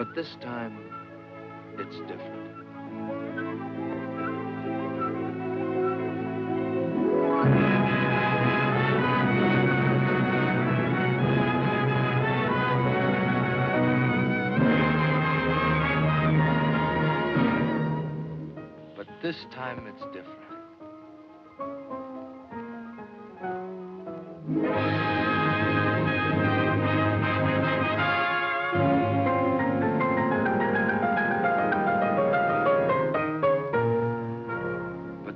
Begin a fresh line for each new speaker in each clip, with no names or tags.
But this time, it's different. But this time, it's different.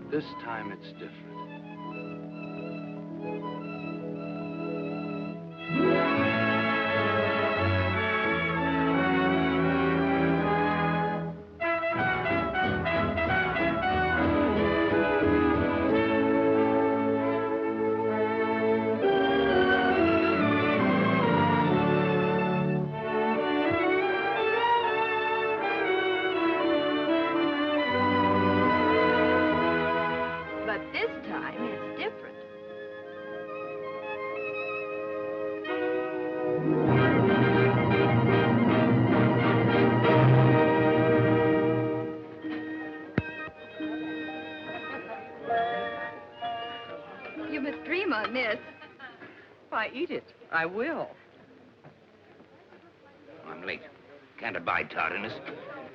This time, it's different.
You must dream on this.
If I eat it, I will.
I'm late. Can't abide tardiness,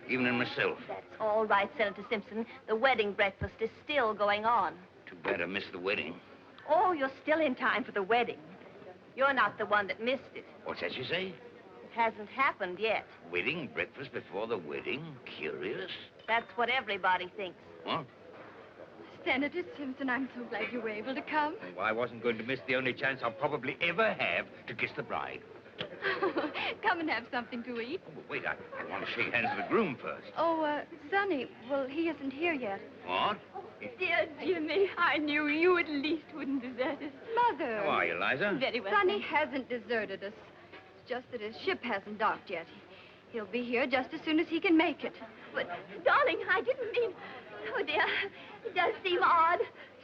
even in myself.
That's all right, Senator Simpson. The wedding breakfast is still going on.
Too bad I missed the wedding.
Oh, you're still in time for the wedding. You're not the one that missed it.
What's that you say?
It hasn't happened yet.
Wedding breakfast before the wedding? Curious.
That's what everybody thinks.
Huh?
Senator Simpson, I'm so glad you were able to come.
Well, I wasn't going to miss the only chance I'll probably ever have to kiss the bride.
Come and have something to eat.
Oh, but wait, I want to shake hands with the groom first.
Oh, Sonny, well, he isn't here yet.
What?
Dear Jimmy, I knew you at least wouldn't desert us.
Mother.
How are you, Liza?
Very well.
Sonny hasn't deserted us. It's just that his ship hasn't docked yet. He'll be here just as soon as he can make it.
But, darling, I didn't mean... Oh, dear, it does seem odd,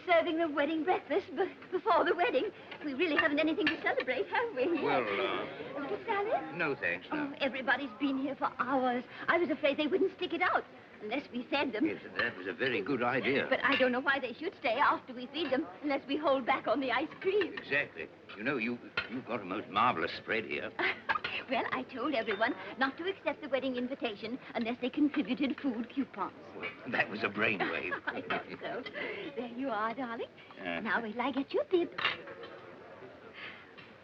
serving the wedding breakfast before the wedding. We really haven't anything to celebrate, have we?
Well,
A little salad?
no thanks, no.
Oh, everybody's been here for hours. I was afraid they wouldn't stick it out unless we fed them.
Yes, that was a very good idea.
But I don't know why they should stay after we feed them unless we hold back on the ice cream.
Exactly. You know, you've got a most marvelous spread here.
Well, I told everyone not to accept the wedding invitation unless they contributed food coupons.
Well, that was a brainwave.
I thought so. There you are, darling. Now wait till I get your bib.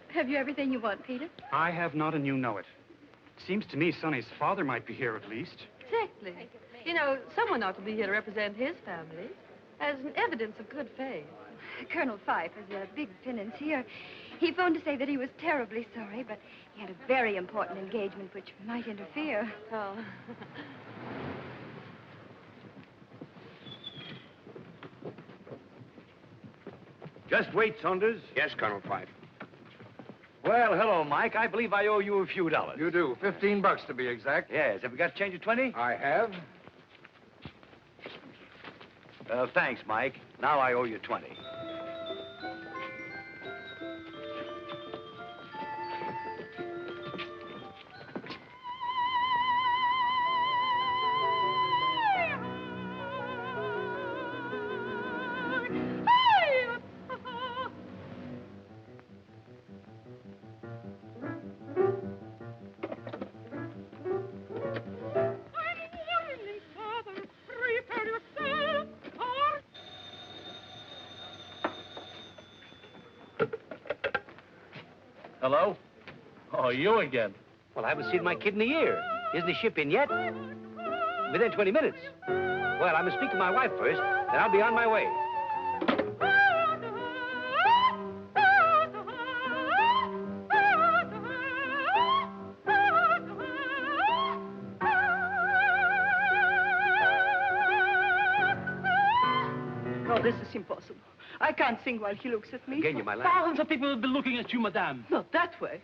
Have you everything you want, Peter?
I have not, and you know it. Seems to me Sonny's father might be here at least.
Exactly. You know, someone ought to be here to represent his family as an evidence of good faith.
Colonel Phyffe has a big financier. He phoned to say that he was terribly sorry, but he had a very important engagement which might interfere.
Oh.
Just wait, Saunders.
Yes, Colonel Phyffe.
Well, hello, Mike. I believe I owe you a few dollars.
You do. $15 to be exact.
Yes. Have you got change of 20?
I have.
Thanks, Mike. Now I owe you 20.
Hello? Oh, you again.
Well, I haven't seen my kid in a year. Isn't the ship in yet? Within 20 minutes. Well, I must speak to my wife first, then I'll be on my way.
No, this is impossible. I can't sing while he looks at me.
Again, you, my lad.
Thousands of people will be looking at you, madame.
Not that way.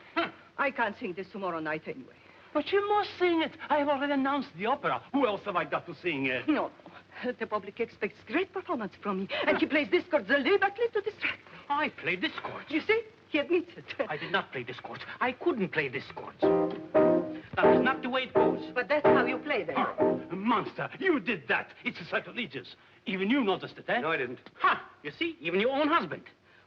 I can't sing this tomorrow night anyway.
But you must sing it. I have already announced the opera. Who else have I got to sing it?
No. The public expects great performance from me, and he plays discords deliberately to distract me.
I play discords.
You see? He admits it.
I did not play discords. I couldn't play discords. That is not the way it goes.
But that's how you play then.
Monster, you did that. It's a sacrilegious. Even you noticed it, eh?
No, I didn't.
Ha! You see, even your own husband.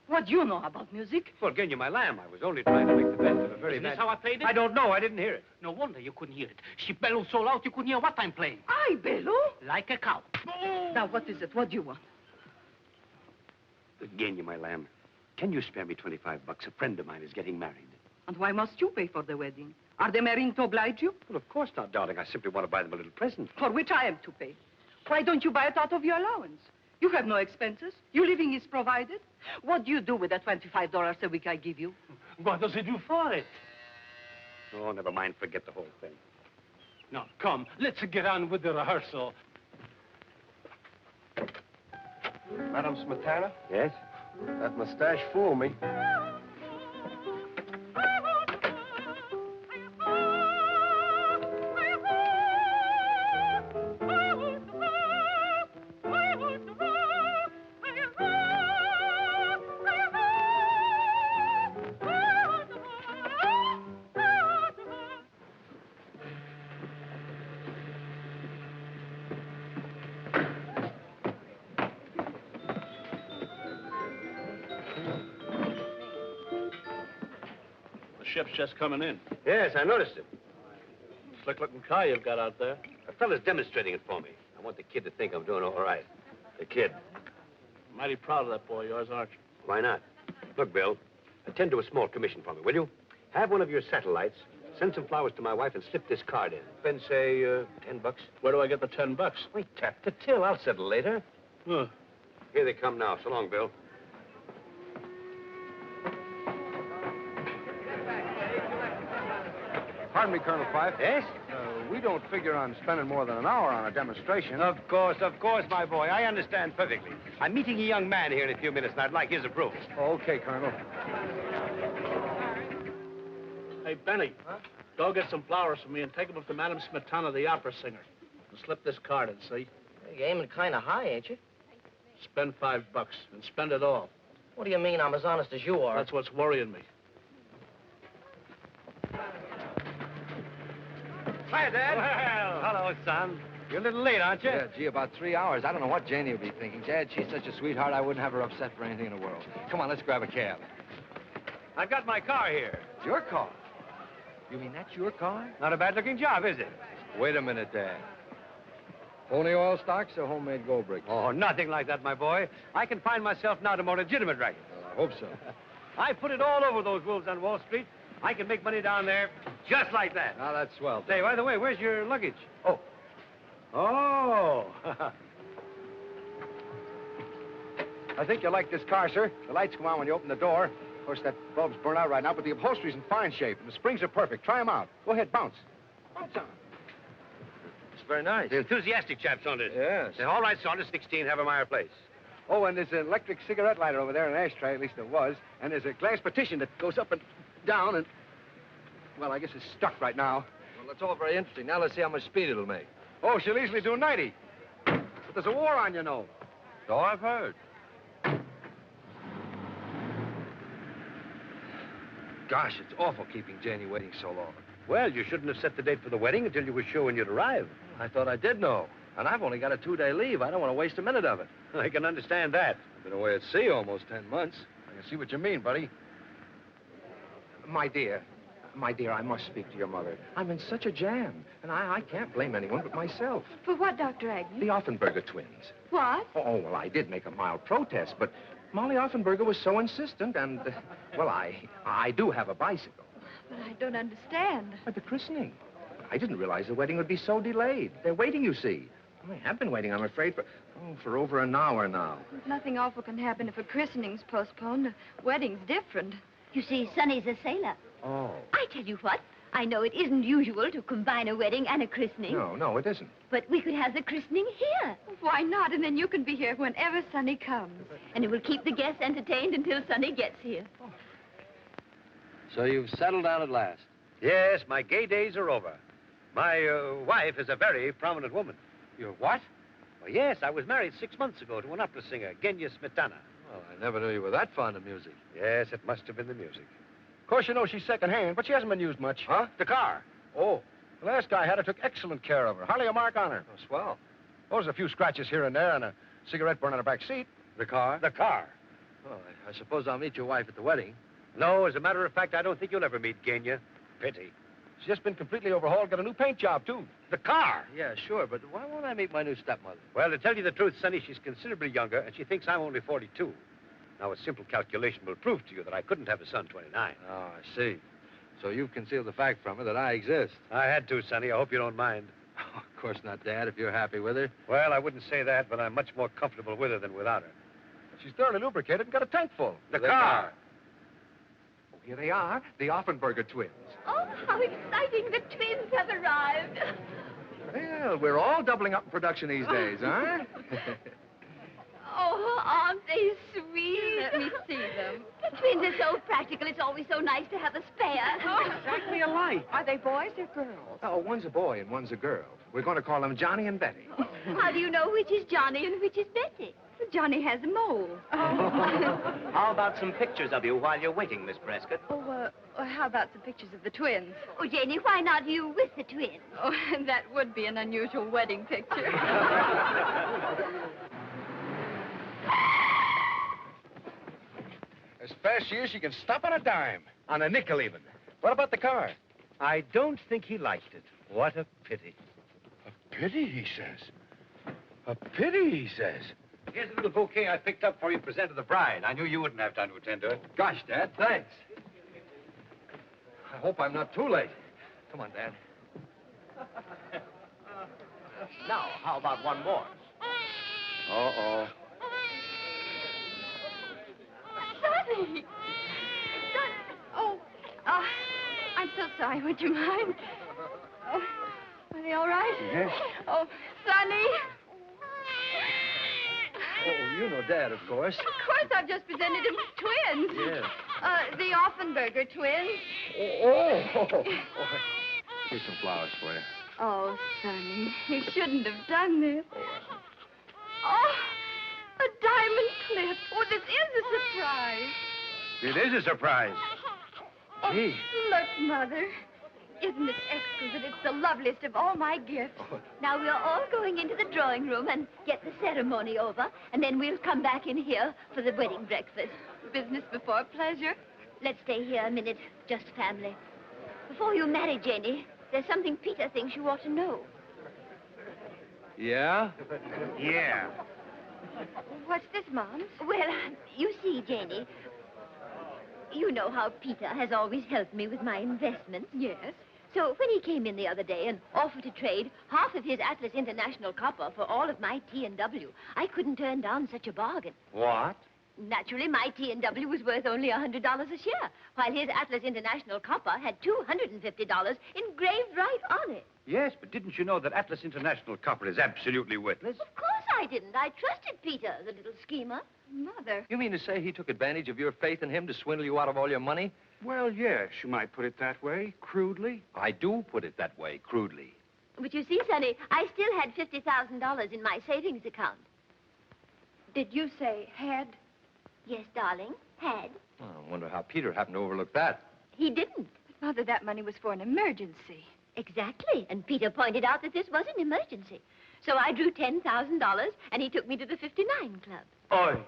What do you know about music?
Well, Genya, my lamb, I was only trying to make the best of a very
Isn't
bad...
this how I played it?
I don't know. I didn't hear it.
No wonder you couldn't hear it. She bellowed so loud you couldn't hear what I'm playing.
I bellow?
Like a cow.
Now, what is it? What do you want?
Genya, my lamb, can you spare me 25 bucks? A friend of mine is getting married.
And why must you pay for the wedding? Are they marrying to oblige you?
Well, of course not, darling. I simply want to buy them a little present.
For which I am to pay. Why don't you buy it out of your allowance? You have no expenses. Your living is provided. What do you do with the $25 a week I give you?
What does he do for it?
Oh, never mind. Forget the whole thing.
Now, come, let's get on with the rehearsal.
Madam Smetana,
Yes?
that mustache fooled me.
The ship's just coming in.
Yes, I noticed it.
Slick-looking car you've got out there.
A fella's demonstrating it for me. I want the kid to think I'm doing all right. The kid.
Mighty proud of that boy of yours, aren't you?
Why not? Look, Bill, attend to a small commission for me, will you? Have one of your satellites, send some flowers to my wife, and slip this card in. Spend, say, 10 bucks.
Where do I get the 10 bucks?
Wait, tap the till. I'll settle later.
Huh.
Here they come now. So long, Bill.
Pardon me, Colonel Phyffe.
Yes?
We don't figure on spending more than an hour on a demonstration.
Of course, my boy. I understand perfectly. I'm meeting a young man here in a few minutes, and I'd like his approval.
Okay, Colonel.
Hey, Benny. Huh? Go get some flowers for me and take them up to Madam Smetana, the opera singer. And slip this card in, see?
You're aiming kind of high, ain't you?
Spend $5 and spend it all.
What do you mean I'm as honest as you are?
That's what's worrying me.
Hi, Dad.
Well, hello, son. You're a little late, aren't you?
Yeah, gee, about 3 hours. I don't know what Janie will be thinking. Dad, she's such a sweetheart, I wouldn't have her upset for anything in the world. Come on, let's grab a cab.
I've got my car here.
It's your car? You mean that's your car?
Not a bad-looking job, is it?
Wait a minute, Dad. Only oil stocks or homemade gold bricks?
Oh, nothing like that, my boy. I can find myself now to more legitimate racket.
Well, I hope so.
I put it all over those wolves on Wall Street. I can make money down there just like that.
Now, that's swell.
Say, by the way, where's your luggage?
Oh.
Oh.
I think you'll like this car, sir. The lights come on when you open the door. Of course, that bulb's burnt out right now, but the upholstery's in fine shape, and the springs are perfect. Try them out. Go ahead, bounce. Bounce on.
It's very nice. The enthusiastic chap, Saunders.
Yes.
Say, all right, Saunders, 16 Havermeyer Place.
Oh, and there's an electric cigarette lighter over there, an ashtray, at least there was. And there's a glass partition that goes up and down and... Well, I guess it's stuck right now.
Well, that's all very interesting. Now let's see how much speed it'll make.
Oh, she'll easily do 90. But there's a war on, you know.
So I've heard. Gosh, it's awful keeping Janie waiting so long.
Well, you shouldn't have set the date for the wedding until you were sure when you'd arrive.
I thought I did know. And I've only got a 2-day leave. I don't want to waste a minute of it.
I can understand that.
I've been away at sea almost 10 months. I can see what you mean, buddy.
My dear, I must speak to your mother. I'm in such a jam, and I can't blame anyone but myself.
For what, Dr. Agnew?
The Offenberger twins.
What?
Oh, well, I did make a mild protest, but Molly Offenberger was so insistent, and, well, I do have a bicycle.
But I don't understand.
But the christening. I didn't realize the wedding would be so delayed. They're waiting, you see. I have been waiting, I'm afraid, for over an hour now.
Nothing awful can happen if a christening's postponed. A wedding's different.
You see, Sonny's a sailor.
Oh.
I tell you what, I know it isn't usual to combine a wedding and a christening.
No, it isn't.
But we could have the christening here.
Why not? And then you can be here whenever Sonny comes.
And it will keep the guests entertained until Sonny gets here.
So you've settled down at last?
Yes, my gay days are over. My wife is a very prominent woman.
You're what?
Well, yes, I was married 6 months ago to an opera singer, Genya Smetana.
Well, I never knew you were that fond of music.
Yes, it must have been the music.
Of course, you know she's second-hand, but she hasn't been used much.
Huh? The car.
Oh. The last guy had her, took excellent care of her. Hardly a mark on her.
Oh, swell.
Oh, there's a few scratches here and there and a cigarette burn on her back seat.
The car?
The car.
Well, I suppose I'll meet your wife at the wedding.
No, as a matter of fact, I don't think you'll ever meet Genya. Pity.
She's just been completely overhauled, got a new paint job, too.
The car.
Yeah, sure, but why won't I meet my new stepmother?
Well, to tell you the truth, Sonny, she's considerably younger, and she thinks I'm only 42. Now, a simple calculation will prove to you that I couldn't have a son 29.
Oh, I see. So you've concealed the fact from her that I exist.
I had to, Sonny. I hope you don't mind.
Oh, of course not, Dad, if you're happy with her.
Well, I wouldn't say that, but I'm much more comfortable with her than without her.
She's thoroughly lubricated and got a tank full.
The car.
Oh, here they are, the Offenberger twins.
Oh, how exciting. The twins have arrived.
Well, we're all doubling up in production these days, huh?
Oh, aren't they sweet?
Let me see them.
The twins are so practical. It's always so nice to have a spare.
Exactly alike. Are they boys or girls?
Oh, one's a boy and one's a girl. We're going to call them Johnny and Betty.
How do you know which is Johnny and which is Betty?
Johnny has a mole.
How about some pictures of you while you're waiting, Miss Prescott?
How about some pictures of the twins?
Oh, Janie, why not you with the twins?
Oh, that would be an unusual wedding picture.
As fast she is, she can stop on a dime. On a nickel, even. What about the car?
I don't think he liked it. What a pity.
A pity, he says. A pity, he says.
Here's a little bouquet I picked up for you to present to the bride. I knew you wouldn't have time to attend to it.
Gosh, Dad, thanks. I hope I'm not too late. Come on, Dad.
Now, how about one more?
Uh-oh.
Sonny!
Oh, I'm so sorry. Would you mind? Oh, are they all right?
Yes.
Oh, Sonny!
Oh, you know Dad, of course.
Of course, I've just presented him with twins.
Yes.
The Offenberger twins.
Oh. Here's some flowers for you.
Oh, Sonny, he shouldn't have done this. Oh, a diamond clip. Oh, this is a surprise.
It is a surprise.
Gee. Look, Mother. Isn't it exquisite? It's the loveliest of all my gifts.
Now, we're all going into the drawing room and get the ceremony over, and then we'll come back in here for the wedding breakfast.
Business before pleasure.
Let's stay here a minute, just family. Before you marry Janie, there's something Peter thinks you ought to know.
Yeah?
Yeah.
What's this, Moms?
Well, you see, Janie, you know how Peter has always helped me with my investments.
Yes.
So when he came in the other day and offered to trade half of his Atlas International copper for all of my T&W, I couldn't turn down such a bargain.
What?
Naturally, my T&W was worth only $100 a share, while his Atlas International copper had $250 engraved right on it.
Yes, but didn't you know that Atlas International copper is absolutely worthless?
Of course I didn't. I trusted Peter, the little schemer.
Mother.
You mean to say he took advantage of your faith in him to swindle you out of all your money?
Well, yes, you might put it that way, crudely.
I do put it that way, crudely.
But you see, Sonny, I still had $50,000 in my savings account.
Did you say had?
Yes, darling, had.
Oh, I wonder how Peter happened to overlook that.
He didn't.
But, Mother, that money was for an emergency.
Exactly. And Peter pointed out that this was an emergency. So I drew $10,000, and he took me to the 59 Club.
Oi.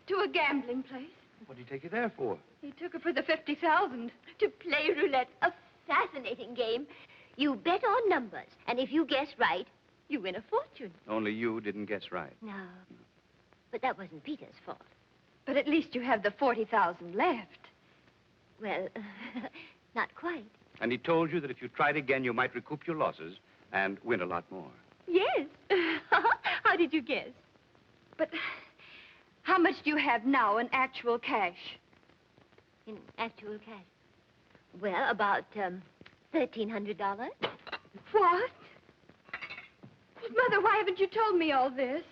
To a gambling place.
What did he take you there for?
He took her for the 50,000.
To play roulette, a fascinating game. You bet on numbers, and if you guess right, you win a fortune.
Only you didn't guess right.
No. But that wasn't Peter's fault.
But at least you have the 40,000 left.
Well, not quite.
And he told you that if you tried again, you might recoup your losses and win a lot more.
Yes. How did you guess?
But how much do you have now in actual cash?
In actual cash? Well, about $1,300.
What? But, Mother, why haven't you told me all this?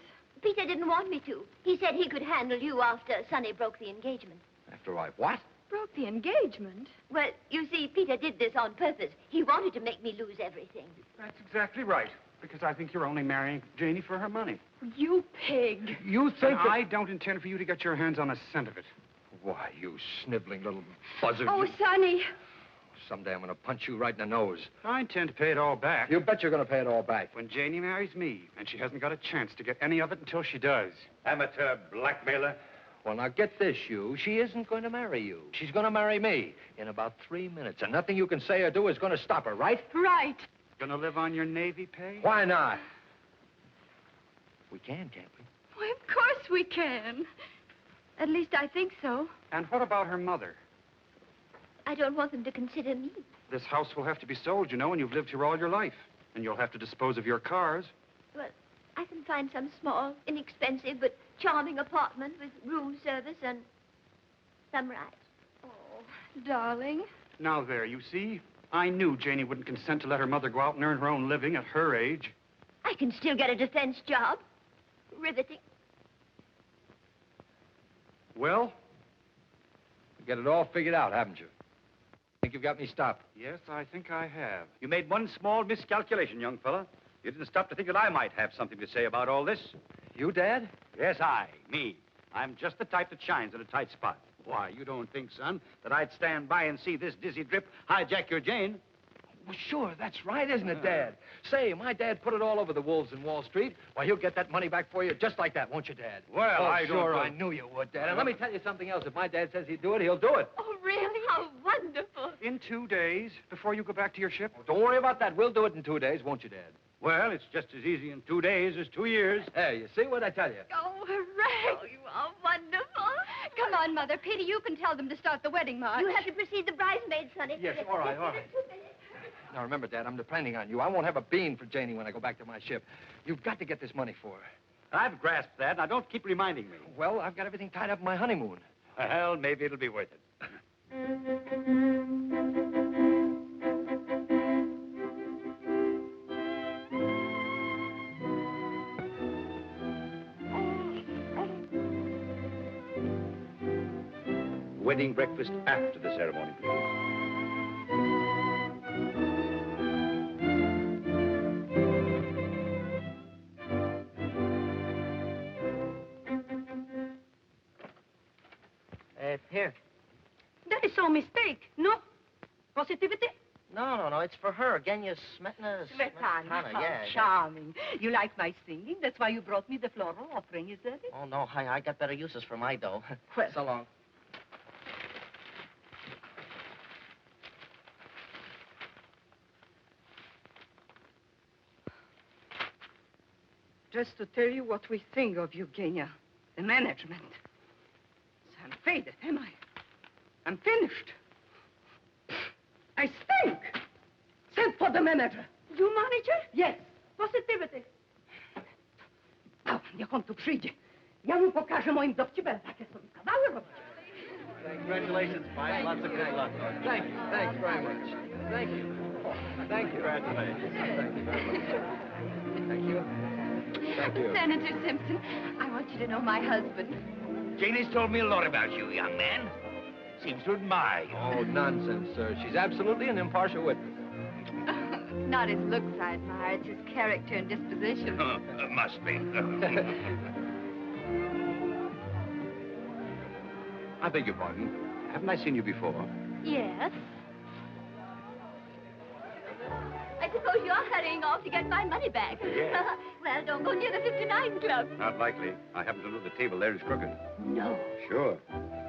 Peter didn't want me to. He said he could handle you after Sonny broke the engagement.
After I what?
Broke the engagement?
Well, you see, Peter did this on purpose. He wanted to make me lose everything.
That's exactly right, because I think you're only marrying Janie for her money.
You pig.
You think I don't intend for you to get your hands on a cent of it.
Why, you sniveling little buzzard.
Oh, Sonny.
someday I'm going to punch you right in the nose.
I intend to pay it all back.
You bet you're going to pay it all back.
When Janie marries me, and she hasn't got a chance to get any of it until she does.
Amateur blackmailer.
Well, now get this, you. She isn't going to marry you. She's going to marry me in about 3 minutes, and nothing you can say or do is going to stop her, right?
Right.
Gonna live on your Navy pay?
Why not? We can, can't we?
Why, of course we can. At least I think so.
And what about her mother?
I don't want them to consider me.
This house will have to be sold, you know, and you've lived here all your life. And you'll have to dispose of your cars.
Well, I can find some small, inexpensive, but charming apartment with room service and some rights.
Oh, darling.
Now there, you see? I knew Janie wouldn't consent to let her mother go out and earn her own living at her age.
I can still get a defense job. Riveting.
Well, you get it all figured out, haven't you? Think you've got me stopped?
Yes, I think I have.
You made one small miscalculation, young fella. You didn't stop to think that I might have something to say about all this.
You, Dad?
Yes, me. I'm just the type that shines in a tight spot. Why, you don't think, son, that I'd stand by and see this dizzy drip hijack your Jane?
Well, sure, that's right, isn't it, Dad? Say, my dad put it all over the wolves in Wall Street. Why, he'll get that money back for you just like that, won't you, Dad?
Well,
oh,
I
sure,
don't...
I knew you would, Dad. And let me tell you something else. If my dad says he'd do it, he'll do it.
Oh, really? How wonderful.
In 2 days, before you go back to your ship?
Oh, don't worry about that. We'll do it in 2 days, won't you, Dad?
Well, it's just as easy in 2 days as 2 years.
Hey, you see what I tell you?
Oh, hooray.
Oh, you are wonderful.
Come on, Mother. Peter, you can tell them to start the wedding march.
You have to precede the bridesmaids, Sonny.
Yes, all right, all right. Now, remember, Dad, I'm depending on you. I won't have a bean for Janie when I go back to my ship. You've got to get this money for her.
I've grasped that. Now, don't keep reminding me.
Well, I've got everything tied up in my honeymoon.
Well, maybe it'll be worth it. Wedding breakfast after the ceremony, please.
Here.
That is some mistake, no? Positivity?
No, it's for her. Genya Smetana.
Smetana.
Yeah.
Charming. You like my singing? That's why you brought me the floral offering, is that it?
Oh, no, I got better uses for my dough.
Well.
So long.
Just to tell you what we think of you, Genya. The management. I'm faded, am I? I'm finished. I stink. Send for the manager.
You manager?
Yes. Positivity. A, niech tu przyjdzie. Ja mu pokażę moim dowcipem, jakie sobie kawały robić.
Congratulations, Mike. Lots of good luck.
Thank you. Thanks very much. Thank you. Thank you.
Congratulations.
Thank you very much. Thank you. Thank you.
Senator Simpson, I want you to know my husband.
Janie's told me a lot about you, young man. Seems to admire you.
Oh, nonsense, sir. She's absolutely an impartial witness.
It's not his looks I admire, it's his character and disposition.
Must be.
I beg your pardon. Haven't I seen you before?
Yes. I suppose you're hurrying off to get my money back.
Yes.
Well, don't go near the 59 Club.
Not likely. I happen to know the table there is crooked.
No.
Sure.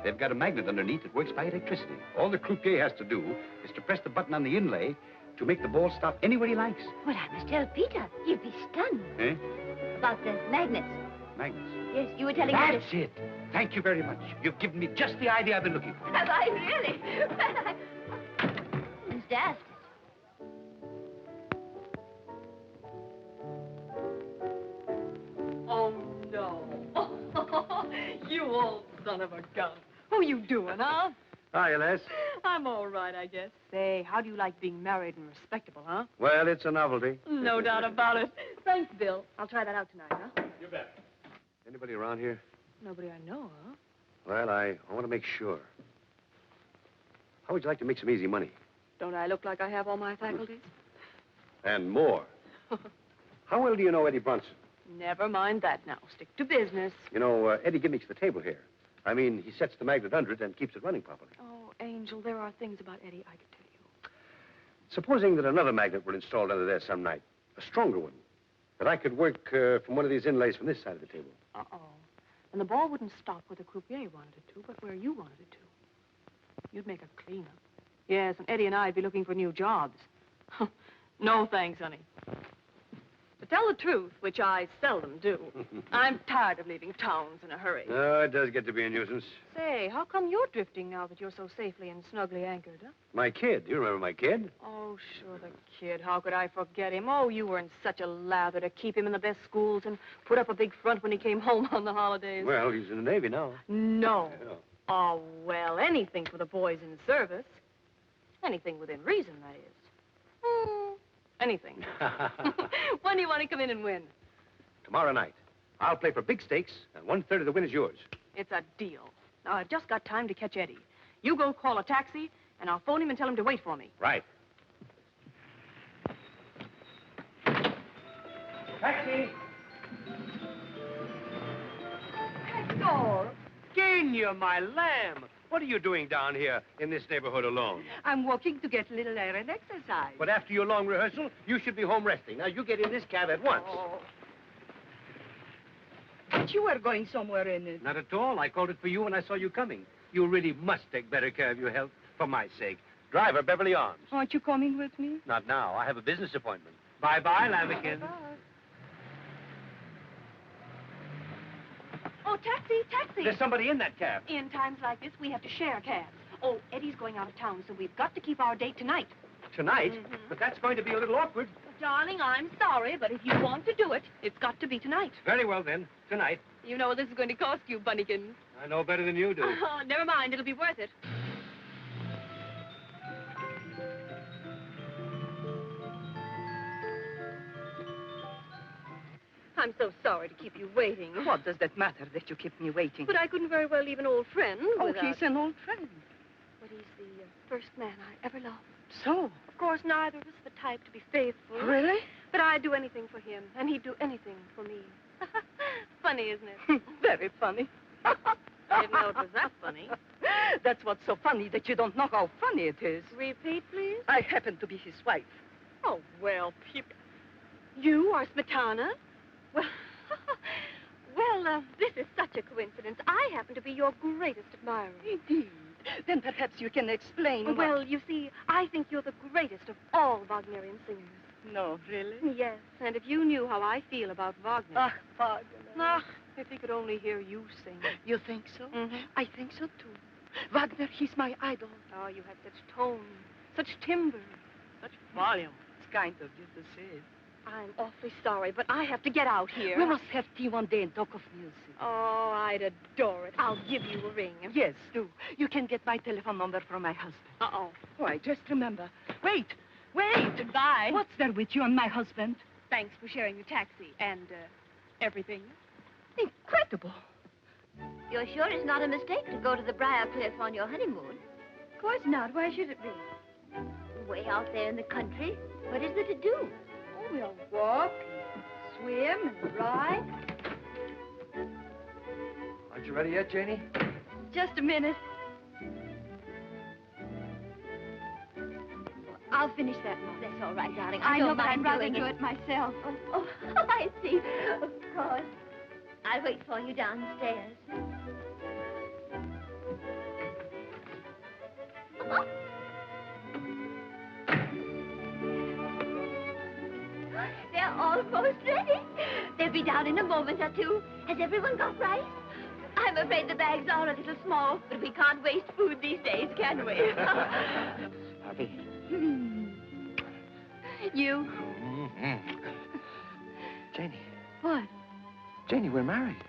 They've got a magnet underneath that works by electricity. All the croupier has to do is to press the button on the inlay to make the ball stop anywhere he likes.
Well, I must tell Peter. He'll be stunned.
Eh?
About the magnets.
Magnets.
Yes, you were telling me.
That's it. Thank you very much. You've given me just the idea I've been looking for.
Have I really? Who's daft?
Oh, no. You old son of a gun. How you doing, huh?
Hi, Les.
I'm all right, I guess. Say, how do you like being married and respectable, huh?
Well, it's a novelty.
No doubt about it. Thanks, Bill. I'll try that out tonight, huh?
You bet.
Anybody around here?
Nobody I know, huh?
Well, I want to make sure. How would you like to make some easy money?
Don't I look like I have all my faculties?
And more. How well do you know Eddie Brunson?
Never mind that now. Stick to business.
You know, Eddie gimmicks the table here. I mean, he sets the magnet under it and keeps it running properly.
Oh, Angel, there are things about Eddie I could tell you.
Supposing that another magnet were installed under there some night, a stronger one, that I could work from one of these inlays from this side of the table.
Uh-oh. And the ball wouldn't stop where the croupier wanted it to, but where you wanted it to. You'd make a cleanup. Yes, and Eddie and I'd be looking for new jobs. No thanks, honey. To tell the truth, which I seldom do, I'm tired of leaving towns in a hurry.
Oh, it does get to be a nuisance.
Say, how come you're drifting now that you're so safely and snugly anchored, huh?
My kid. You remember my kid?
Oh, sure, the kid. How could I forget him? Oh, you were in such a lather to keep him in the best schools and put up a big front when he came home on the holidays.
Well, he's in the Navy now.
No.
Yeah.
Oh, well, anything for the boys in service. Anything within reason, that is. Anything. When do you want to come in and win?
Tomorrow night. I'll play for big stakes, and 1/3 of the win is yours.
It's a deal. Now, I've just got time to catch Eddie. You go call a taxi, and I'll phone him and tell him to wait for me.
Right.
Taxi!
Hector! Kenya, my lamb! What are you doing down here in this neighborhood alone?
I'm walking to get a little air and exercise.
But after your long rehearsal, you should be home resting. Now, you get in this cab at once.
Oh. But you were going somewhere in it.
Not at all. I called it for you when I saw you coming. You really must take better care of your health, for my sake. Driver, Beverly Arms.
Aren't you coming with me?
Not now. I have a business appointment. Bye-bye, Lambkin.
Bye.
Oh, taxi, taxi.
There's somebody in that cab.
In times like this, we have to share cabs. Oh, Eddie's going out of town, so we've got to keep our date tonight.
Tonight? But that's going to be a little awkward.
Darling, I'm sorry, but if you want to do it, it's got to be tonight.
Very well, then. Tonight.
You know what this is going to cost you, Bunnykins.
I know better than you do.
Oh, never mind. It'll be worth it. I'm so sorry to keep you waiting.
What does that matter that you keep me waiting?
But I couldn't very well leave an old friend without...
he's an old friend.
But he's the first man I ever loved.
So?
Of course, neither of us are the type to be faithful.
Really?
But I'd do anything for him, and he'd do anything for me. Funny, isn't it?
Very funny.
I didn't know it was that funny.
That's what's so funny, that you don't know how funny it is.
Repeat, please.
I happen to be his wife.
Oh, well, you are Smetana? Well, this is such a coincidence. I happen to be your greatest admirer.
Indeed. Then perhaps you can explain
Well, you see, I think you're the greatest of all Wagnerian singers.
No, really?
Yes, and if you knew how I feel about Wagner...
Ach, Wagner.
Ach, if he could only hear you sing.
You think so?
Mm-hmm.
I think so, too. Wagner, he's my idol.
Oh, you have such tone, such timbre, such volume.
It's kind of you to say it.
I'm awfully sorry, but I have to get out here.
We must have tea one day and talk of music.
Oh, I'd adore it. I'll give you a ring.
Yes, do. You can get my telephone number from my husband.
Uh-oh.
Why, just remember. Wait!
Goodbye.
What's there with you and my husband?
Thanks for sharing the taxi and, everything.
Incredible.
You're sure it's not a mistake to go to the Briarcliff on your honeymoon?
Of course not. Why should it be?
Way out there in the country. What is there to do?
Oh, we'll walk, and swim, and ride.
Aren't you ready yet, Janie?
Just a minute. I'll finish that one.
That's all right, darling.
I know,
don't
but I'd
mind
rather
doing
do it myself.
Oh, I see. Of course. I'll wait for you downstairs. They're almost ready. They'll be down in a moment or two. Has everyone got rice? I'm afraid the bags are a little small, but we can't waste food these days, can we?
Happy?
You?
Janie.
What?
Janie, we're married.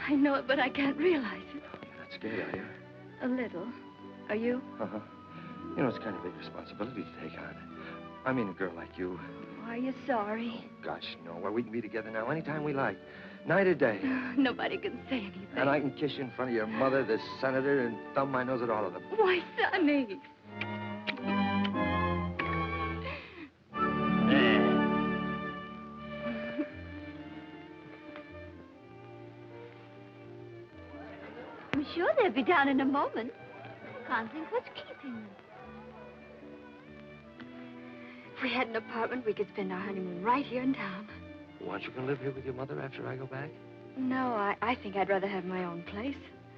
I know it, but I can't realize it.
You're not scared, are you?
A little. Are you?
Uh-huh. You know, it's kind of a big responsibility to take on. I mean, a girl like you.
Are you sorry?
Oh, gosh, no. Well, we can be together now anytime we like. Night or day.
Nobody can say anything.
And I can kiss you in front of your mother, the senator, and thumb my nose at all of them.
Why, Sonny?
I'm sure they'll be down in a moment. Can't think what's keeping them.
If we had an apartment, we could spend our honeymoon right here in town.
Aren't you going to live here with your mother after I go back?
No, I think I'd rather have my own place.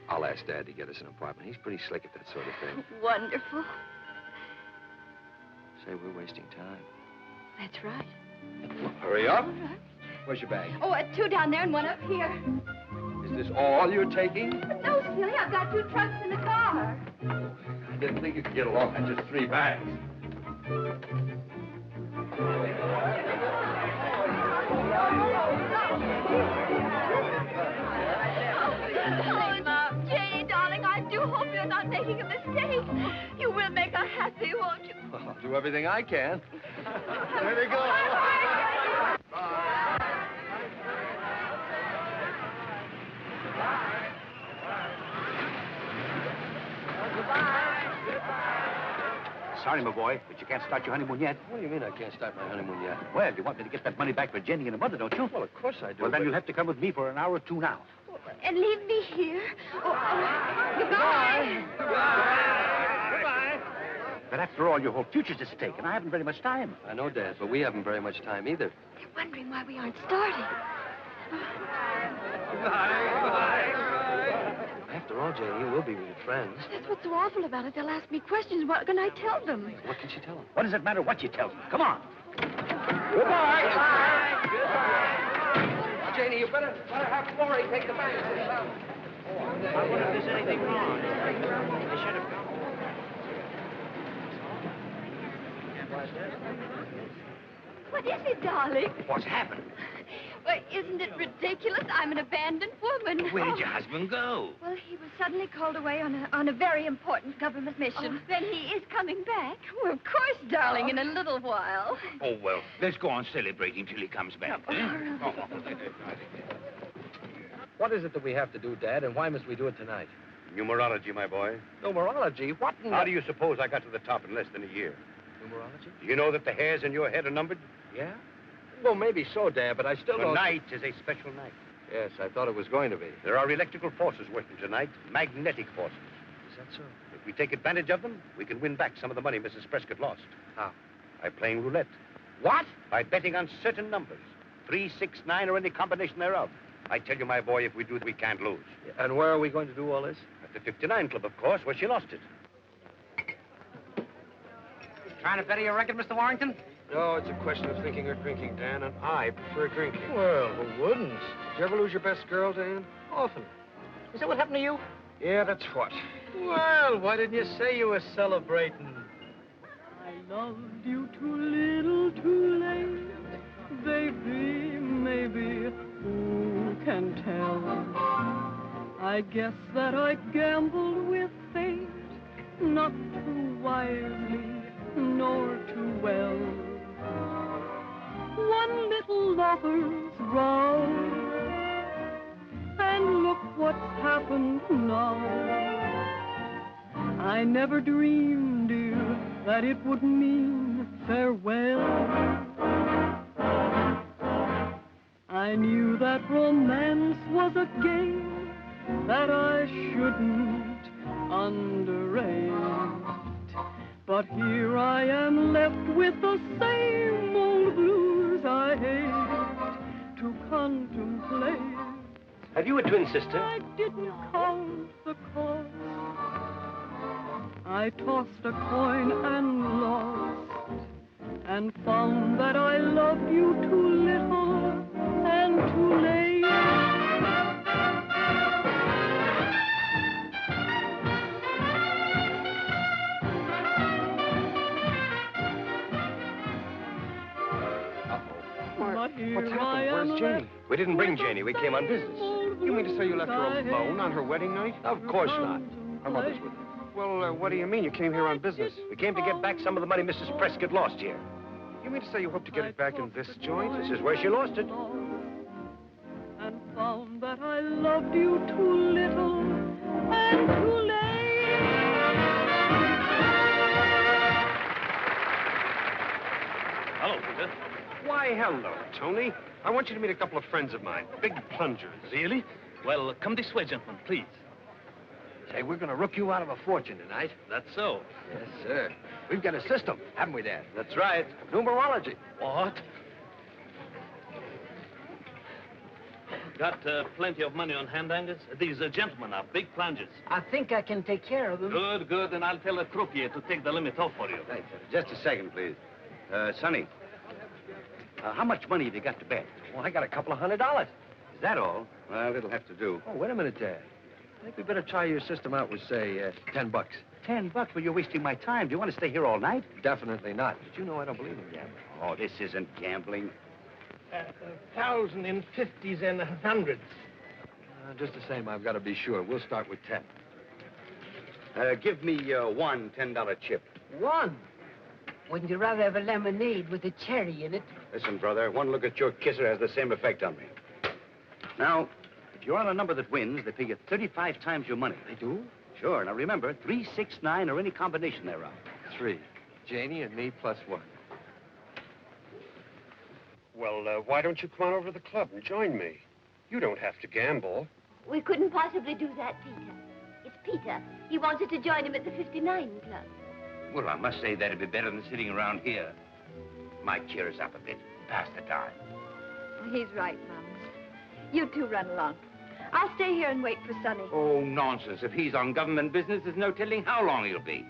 I'll ask Dad to get us an apartment. He's pretty slick at that sort of thing.
Wonderful.
Say, we're wasting time.
That's right.
Well, hurry up.
All right.
Where's your bag?
Oh, 2 down there and 1 up here.
Is this all you're taking?
No, silly, I've got 2 trunks in the car.
I didn't think you could get along on just 3 bags.
Oh, Janie, darling, I do hope you're not making a mistake. You will make her happy, won't you?
I'll do everything I can.
There they go.
Sorry, my boy, but you can't start your honeymoon yet.
What do you mean I can't start my honeymoon yet?
Well, you want me to get that money back for Jenny and her mother, don't you?
Well, of course I do.
Well, then you'll have to come with me for an hour or 2 now.
And leave me here. Goodbye.
Goodbye. But after all, your whole future's at stake, and I haven't very much time.
I know, Dad, but we haven't very much time either.
They're wondering why we aren't starting.
After all, Janie, we'll be with friends.
That's what's so awful about it. They'll ask me questions. What can I tell them?
What can she tell them?
What does it matter what you tell them? Come on.
Goodbye. Janie, you better have Florrie take the bags.
I wonder if there's anything wrong. They should have come.
What is it, darling?
What's happened?
Well, isn't it ridiculous? I'm an abandoned woman.
Where did your husband go?
Well, he was suddenly called away on a very important government mission.
Oh, then he is coming back.
Well, of course, darling, in a little while.
Oh, well, let's go on celebrating till he comes back.
What is it that we have to do, Dad, and why must we do it tonight? Numerology, my boy. Numerology? What in
How do you suppose I got to the top in less than a year?
Numerology?
Do you know that the hairs in your head are numbered?
Yeah? Well, maybe so, Dad, but I still don't...
Tonight is a special night.
Yes, I thought it was going to be.
There are electrical forces working tonight, magnetic forces.
Is that so?
If we take advantage of them, we can win back some of the money Mrs. Prescott lost.
How?
By playing roulette.
What?
By betting on certain numbers. 3, 6, 9, or any combination thereof. I tell you, my boy, if we do, we can't lose.
And where are we going to do all this?
At the 59 Club, of course, where she lost it.
Trying to better your record, Mr. Warrington?
No, it's a question of thinking or drinking, Dan, and I prefer drinking.
Well, who wouldn't? Did you ever lose your best girl, Dan?
Often. Is that what happened to you?
Yeah, that's what. Well, why didn't you say you were celebrating?
I loved you too little, too late, baby, maybe, who can tell? I guess that I gambled with fate, not too wildly, nor too well. One little lover's row, and look what's happened now. I never dreamed, dear, that it would mean farewell. I knew that romance was a game that I shouldn't underrate. But here I am left with the same old blues I hate to contemplate.
Have you a twin sister?
I didn't count the cost. I tossed a coin and lost, and found that I loved you too little and too late.
What's happened? Where's Janie?
We didn't bring Janie. We came on business.
You mean to say you left her alone on her wedding night?
Of course not. Her mother's with her.
Well, what do you mean? You came here on business?
We came to get back some of the money Mrs. Prescott lost here.
You mean to say you hope to get it back in this joint?
This is where she lost it.
And found that I loved you too little and too late.
Hello, Peter.
Why, hello, Tony. I want you to meet a couple of friends of mine, big plungers.
Really? Well, come this way, gentlemen, please.
Say, we're going to rook you out of a fortune tonight.
That's so.
Yes, sir. We've got a system, haven't we, Dad?
That's right.
Numerology.
What? Got plenty of money on hand, Angus? These gentlemen are big plungers.
I think I can take care of them.
Good, good. Then I'll tell the croupier to take the limit off for you.
Thanks. Just a second, please. Sonny, how much money have you got to bet?
Well, I got a couple of $100.
Is that all? Well, it'll have to do.
Oh, wait a minute, Dad. I think we better try your system out with, say, $10.
$10? Well, you're wasting my time. Do you want to stay here all night?
Definitely not. But you know I don't believe in gambling.
Oh, this isn't gambling.
1,000 in 50s and 100s.
Just the same, I've got to be sure. We'll start with 10.
Give me one $10 chip.
One? Wouldn't you rather have a lemonade with a cherry in it?
Listen, brother, one look at your kisser has the same effect on me. Now, if you're on a number that wins, they pay you 35 times your money.
They do?
Sure. Now, remember, 3, 6, 9, or any combination thereof.
3. Janie and me plus 1.
Well, why don't you come on over to the club and join me? You don't have to gamble.
We couldn't possibly do that, Peter. It's Peter. He wants us to join him at the 59 Club.
Well, I must say that'd be better than sitting around here. Might cheer us up a bit. Pass the time.
He's right, Mums. You two run along. I'll stay here and wait for Sonny.
Oh, nonsense. If he's on government business, there's no telling how long he'll be.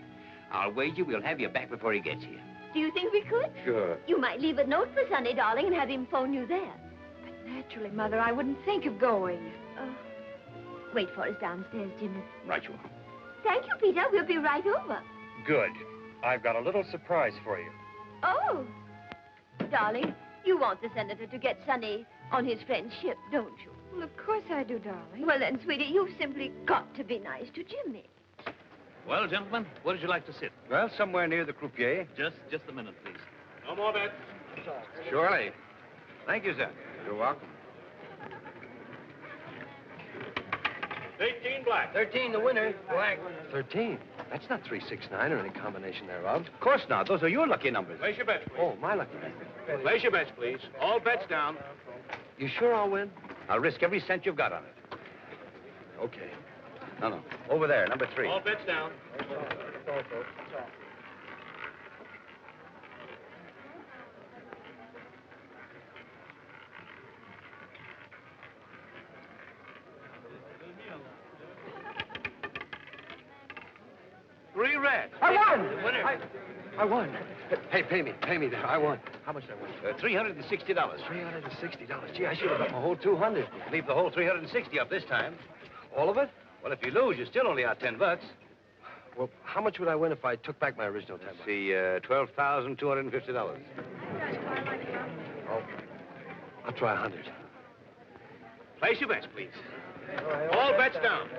I'll wager we'll have you back before he gets here.
Do you think we could?
Sure.
You might leave a note for Sonny, darling, and have him phone you there.
But naturally, Mother, I wouldn't think of going.
Wait for us downstairs, Jimmy.
Right you are.
Thank you, Peter. We'll be right over.
Good. I've got a little surprise for you.
Oh. Darling, you want the senator to get Sonny on his friend's ship, don't you?
Well, of course I do, darling.
Well, then, sweetie, you've simply got to be nice to Jimmy.
Well, gentlemen, where would you like to sit?
Well, somewhere near the croupier.
Just a minute, please. No more bets.
Surely. Thank you, sir. You're welcome.
18 black.
13, the winner. Black.
13? That's not 3, 6, 9 or any combination thereof.
Of course not. Those are your lucky numbers.
Place your bets, please.
Oh, my lucky number.
Place your bets, please. All bets down.
You sure I'll win?
I'll risk every cent you've got on it.
Okay.
No. Over there, number 3.
All bets down.
Three red.
I won!
The winner.
I won. Hey, pay me there. I won. How much did I win?
$360.
$360. Gee, I should have got my whole 200.
You can leave the whole 360 up this time.
All of it?
Well, if you lose, you're still only out $10.
Well, how much would I win if I took back my original $10?
Let's see, $12,250.
Oh, I'll try 100.
Place your bets, please. All bets down.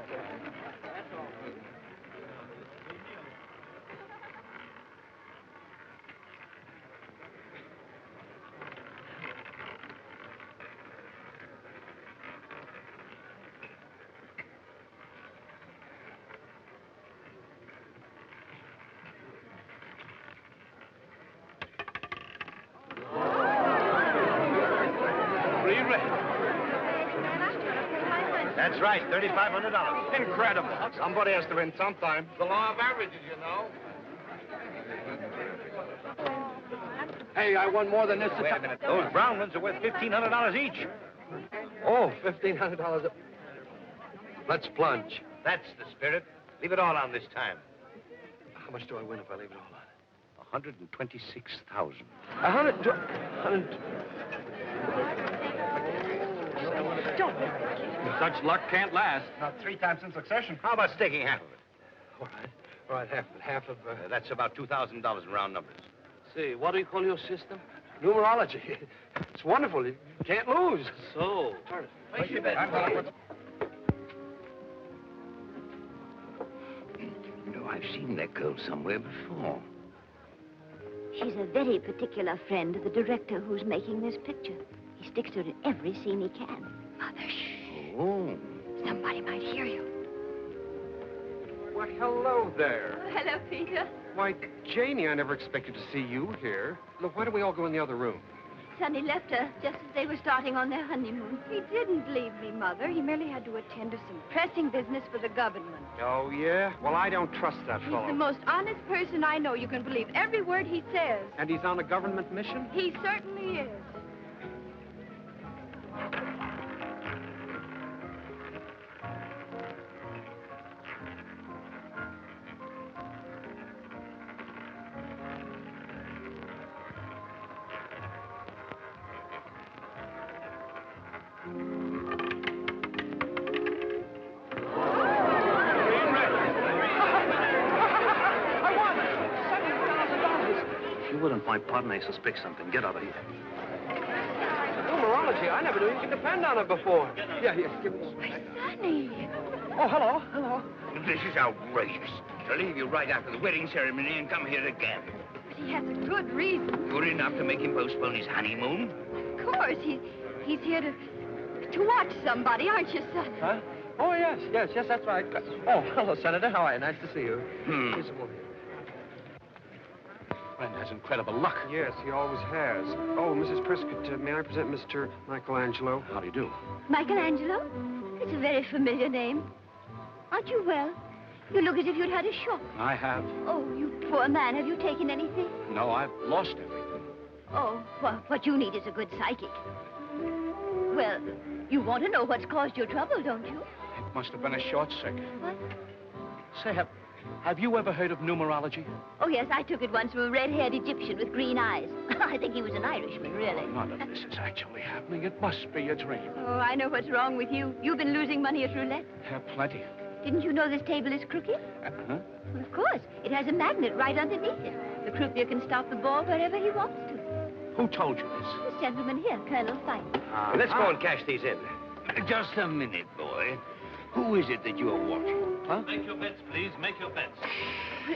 That's right, $3,500.
Incredible.
Somebody has to win sometime.
The law of averages, you know.
Hey, I won more than this.
Wait a minute. Those brown ones are worth $1,500 each.
Oh, $1,500. Let's plunge.
That's the spirit. Leave it all on this time.
How much do I win if I leave it all on?
$126,000.
100.
Such luck can't last.
Not 3 times in succession.
How about staking half of it?
All right, half of it. Half of...
That's about $2,000 in round numbers.
Say, what do you call your system?
Numerology. It's wonderful. You can't lose.
So,
Place your bet.
You know, I've seen that girl somewhere before.
She's a very particular friend of the director who's making this picture. He sticks to her in every scene he can.
Mother, shh.
Oh.
Somebody might hear you.
Well, hello there.
Oh, hello, Peter.
Why, Janie, I never expected to see you here. Look, why don't we all go in the other room?
Sonny left her just as they were starting on their honeymoon.
He didn't leave me, Mother. He merely had to attend to some pressing business for the government.
Oh, yeah? Well, I don't trust that
He's
fellow.
the most honest person I know. You can believe every word he says.
And he's on a government mission?
He certainly is.
If you wouldn't, my partner may suspect something. Get out of here.
Numerology. I never knew you could depend on it before. Yeah, give me...
Sonny!
Oh, hello, hello.
This is outrageous. To leave you right after the wedding ceremony and come here again.
But he has a good reason.
Good enough to make him postpone his honeymoon?
Of course. He's here to watch somebody, aren't you, Sonny?
Huh? Oh, yes, that's right. Oh, hello, Senator. How are you? Nice to see you.
Hmm.
Friend has incredible luck.
Yes, he always has. Oh, Mrs. Prescott, may I present Mr. Michelangelo?
How do you do?
Michelangelo? It's a very familiar name. Aren't you well? You look as if you'd had a shock.
I have.
Oh, you poor man. Have you taken anything?
No, I've lost everything.
Oh, well, what you need is a good psychic. Well, you want to know what's caused your trouble, don't you?
It must have been a short circuit.
What?
Say, have you ever heard of numerology?
Oh, yes, I took it once from a red-haired Egyptian with green eyes. I think he was an Irishman, really.
None of this is actually happening. It must be a dream.
Oh, I know what's wrong with you. You've been losing money at roulette.
Plenty.
Didn't you know this table is crooked?
Uh-huh.
Well, of course. It has a magnet right underneath it. The croupier can stop the ball wherever he wants to.
Who told you this?
This gentleman here, Colonel Phyffe.
Let's go and cash these in.
Just a minute, boy. Who is it that you are watching?
Huh?
Make your bets, please. Make your bets.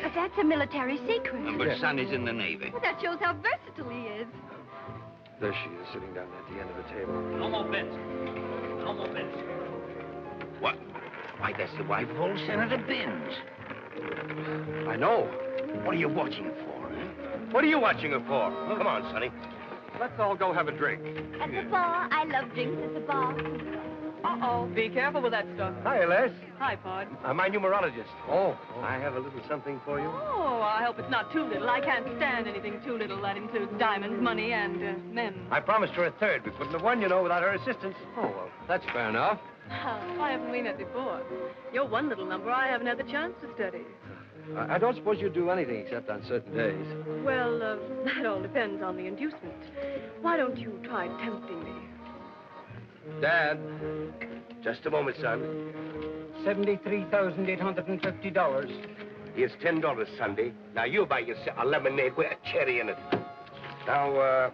But that's a military secret.
But Sonny's in the Navy.
Well, that shows how versatile he is.
There she is, sitting down at the end of the table.
No more bets. No more bets.
What? Why, that's the wife of old Senator Binns.
I know.
What are you watching for, eh?
What are you watching her for? Come on, Sonny.
Let's all go have a drink.
At the bar. I love drinks at the bar.
Uh-oh. Be careful with that stuff.
Hi, Les.
Hi, Pod.
I'm my numerologist. Oh, I have a little something for you.
Oh, I hope it's not too little. I can't stand anything too little. That includes diamonds, money, and men.
I promised her a third. We couldn't have won, you know, without her assistance.
Oh, well, that's fair enough.
Why haven't we met before? You're one little number I haven't had the chance to study.
I don't suppose you do anything except on certain days.
Well, that all depends on the inducement. Why don't you try tempting me?
Dad.
Just a moment, son.
$73,850.
Here's $10, Sunday. Now you buy yourself a lemonade with a cherry in it. Now,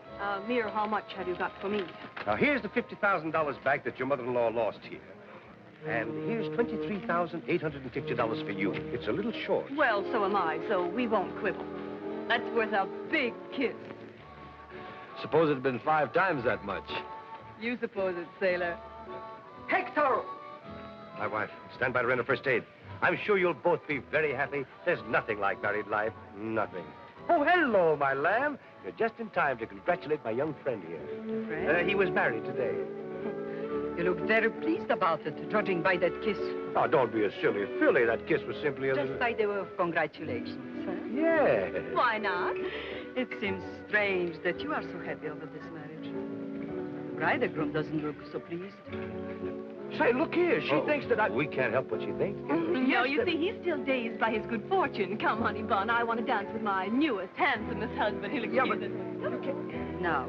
Mere, how much have you got for me?
now here's the $50,000 back that your mother-in-law lost here. And here's $23,850 for you. It's a little short.
Well, so am I, so we won't quibble. That's worth a big kiss.
Suppose it had been 5 times that much.
You suppose it, sailor.
Hector!
My wife, stand by to render first aid. I'm sure you'll both be very happy. There's nothing like married life. Nothing. Oh, hello, my lamb. You're just in time to congratulate my young friend here.
Friend?
He was married today.
You look very pleased about it, judging by that kiss.
Oh, don't be a silly filly. That kiss was simply a
Just
little...
by the way of congratulations, huh?
Yes.
Why not?
It seems strange that you are so happy over this marriage. The bridegroom doesn't look so pleased.
Say, look here. She thinks that I... We can't help what she thinks.
No, you see, he's still dazed by his good fortune. Come, honey bun, I want to dance with my newest, handsomest husband. He'll excuse us.
Okay. Now,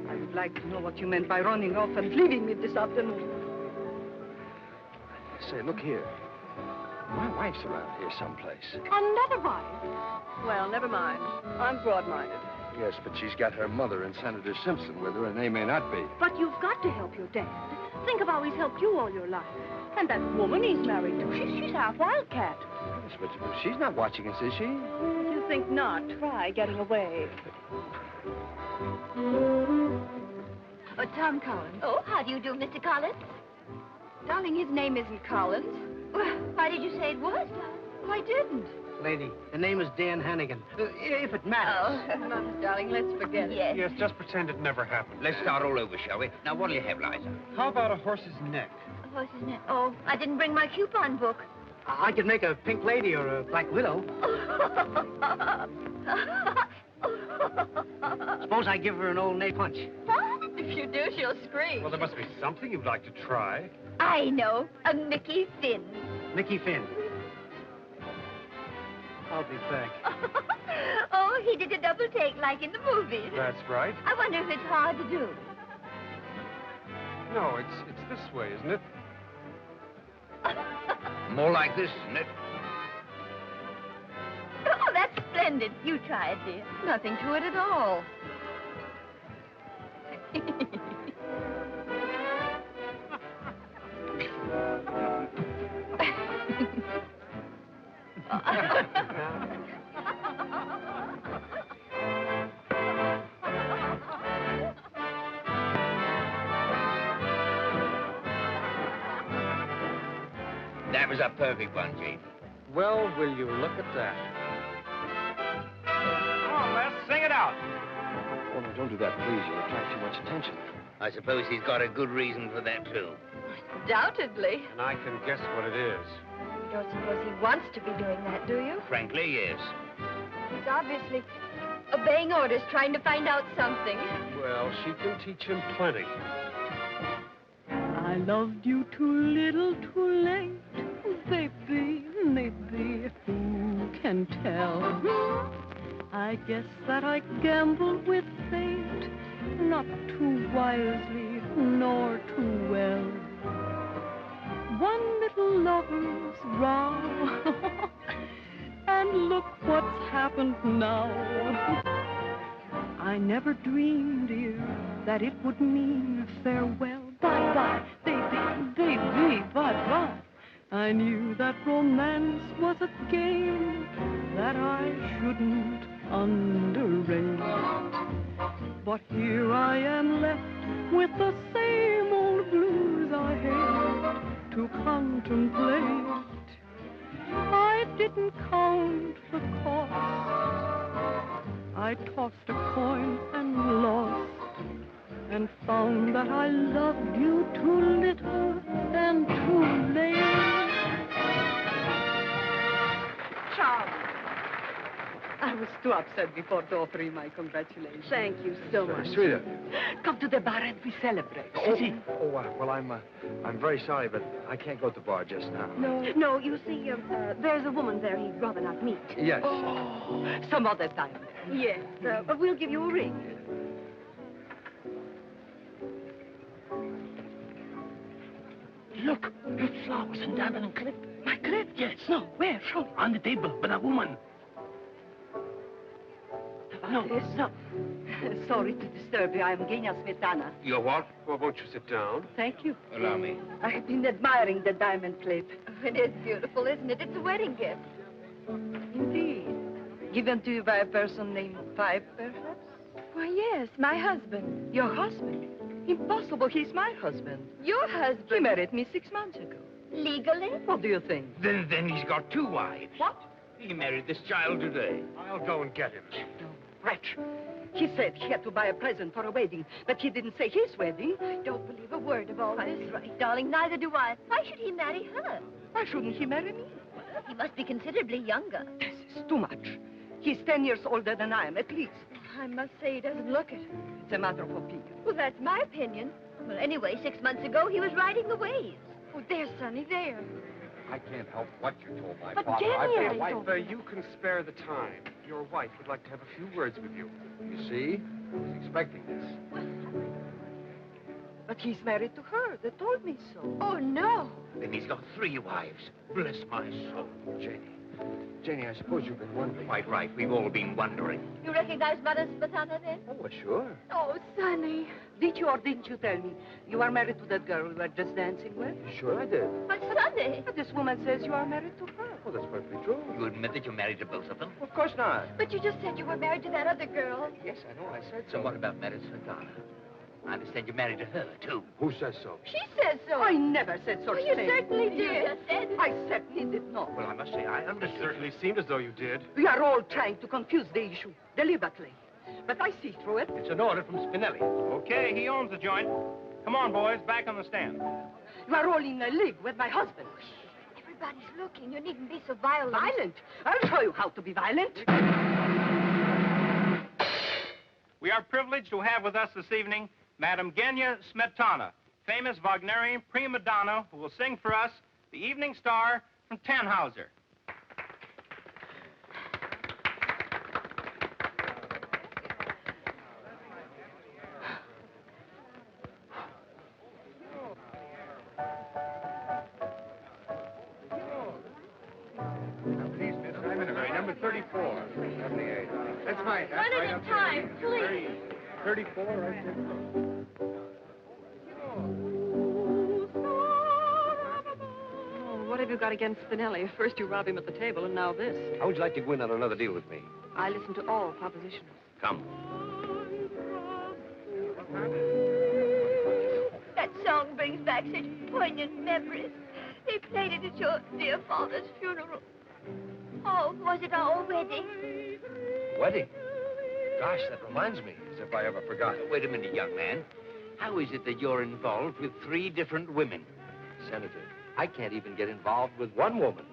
I would like to know what you meant by running off and leaving me this afternoon.
Say, look here. My wife's around here someplace.
Another wife? Well, never mind. I'm broad-minded.
Yes, but she's got her mother and Senator Simpson with her, and they may not be.
But you've got to help your dad. Think of how he's helped you all your life. And that woman he's married to, she's half wildcat.
Yes, but she's not watching us, is she?
If you think not, try getting away.
Oh, Tom Collins.
Oh, how do you do, Mr. Collins?
Darling, his name isn't Collins.
Well, why did you say it was?
Well, I didn't.
Lady, the name is Dan Hannigan. If it matters.
Oh, Mom, darling, let's forget it.
Yes.
Yes, just pretend it never happened.
Let's start all over, shall we? Now, what'll you have, Liza?
How about a horse's neck?
What's his name? Oh, I didn't bring my coupon book.
I could make a pink lady or a black widow. Suppose I give her an old nay punch.
What? If you do, she'll scream.
Well, there must be something you'd like to try.
I know. A Mickey Finn.
Mickey Finn. I'll be back.
Oh, he did a double take like in the movies.
That's right.
I wonder if it's hard to do.
No, it's this way, isn't it?
More like this, isn't it?
Oh, that's splendid. You try it, dear.
Nothing to it at all.
That was a perfect one, Jane.
Well, will you look at that?
Come on, Les, sing it out.
Oh, no, don't do that, please. You'll attract too much attention.
I suppose he's got a good reason for that, too.
Undoubtedly.
And I can guess what it is.
You don't suppose he wants to be doing that, do you?
Frankly, yes.
He's obviously obeying orders, trying to find out something.
Well, she can teach him plenty.
I loved you too little, too late. Baby, maybe, who can tell? I guess that I gambled with fate, not too wisely, nor too well. One little lover's row, and look what's happened now. I never dreamed, dear, that it would mean farewell. Bye-bye, baby, baby, bye-bye. I knew that romance was a game that I shouldn't underrate. But here I am left with the same old blues I hate to contemplate. I didn't count the cost. I tossed a coin and lost, and found that I loved you too little and too late.
Charles. I was too upset before to offer you my congratulations. Thank you so much.
Sweet of you.
Come to the bar and we celebrate.
Well, I'm very sorry, but I can't go to the bar just now.
No, you see, there's a woman there he'd rather not meet.
Yes.
Oh, some other time.
Yes, we'll give you a ring.
Look, flowers and diamond and clip.
My clip?
Yes. No, where? Show me. On the table, with a woman. No.
No. Sorry to disturb you. I'm Genia Smetana.
You're what?
Well, won't you sit down?
Thank you.
Allow me.
I've been admiring the diamond clip.
It is beautiful, isn't it? It's a wedding gift.
Indeed. Given to you by a person named Phyffe, perhaps?
Why, yes, my husband.
Your husband? Impossible. He's my husband.
Your husband?
He married me 6 months ago.
Legally?
What do you think?
Then he's got 2 wives.
What?
He married this child today.
I'll go and get him.
No, wretch. He said he had to buy a present for a wedding, but he didn't say his wedding.
I don't believe a word of all this.
That's right, darling. Neither do I. Why should he marry her?
Why shouldn't he marry me?
He must be considerably younger.
This is too much. He's 10 years older than I am, at least.
I must say he doesn't look it.
It's a matter of opinion.
Well, that's my opinion.
Well, anyway, 6 months ago, he was riding the waves.
Oh, there, Sonny, there.
I can't help what you told my
But
father.
Jenny,
I've been
If you can spare the time, your wife would like to have a few words with you.
You see? I was expecting this.
But he's married to her. They told me so.
Oh, no.
Then he's got 3 wives. Bless my soul.
Janie, I suppose you've been wondering.
Quite right. We've all been wondering.
You recognize Mother Smetana, then?
Oh, well, sure.
Oh, Sonny.
Did you or didn't you tell me you are married to that girl you were just dancing with?
Sure I did.
But Sonny.
But this woman says you are married to her.
Oh, that's perfectly true.
You admit that you're married to both of them?
Of course not.
But you just said you were married to that other girl.
Yes, I know. I said
So
so.
what about Mary Smetana? I understand you're married to her, too.
Who says so?
She says so. I never said such
You
thing.
certainly did.
I certainly did not.
Well, I must say, I
It
understood.
certainly seemed as though you did.
We are all trying to confuse the issue, deliberately. But I see through it.
It's an order from Spinelli.
Okay, he owns the joint. Come on, boys, back on the stand.
You are all in a league with my husband.
Everybody's looking. You needn't be so violent.
Violent? I'll show you how to be violent.
We are privileged to have with us this evening Madame Genya Smetana, famous Wagnerian prima donna who will sing for us the Evening Star from Tannhauser.
Please, miss, I'm in a hurry. Number 34. 78. That's right. That's
One
right
at
up
a
there.
time, please.
34, right there.
Oh, what have you got against Spinelli? First you rob him at the table, and now this.
How would you like to go in on another deal with me?
I listen to all propositions.
Come.
That song brings back such poignant memories. They played it at your dear father's funeral. Oh, was it our wedding?
Wedding? Gosh, that reminds me.
As if I ever forgot.
Wait a minute, young man. How is it that you're involved with 3 different women?
Senator, I can't even get involved with one woman.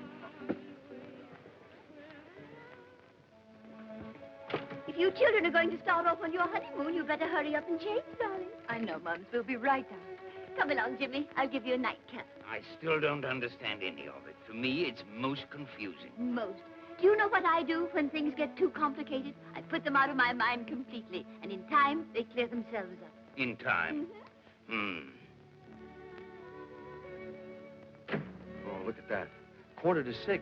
If you children are going to start off on your honeymoon, you better hurry up and change, darling. I know, Mums. We'll be right down. Come along, Jimmy. I'll give you a nightcap.
I still don't understand any of it. For me, it's most confusing.
Most. Do you know what I do when things get too complicated? I put them out of my mind completely, and in time, they clear themselves up.
In time.
Mm-hmm.
Oh, look at that. 5:45.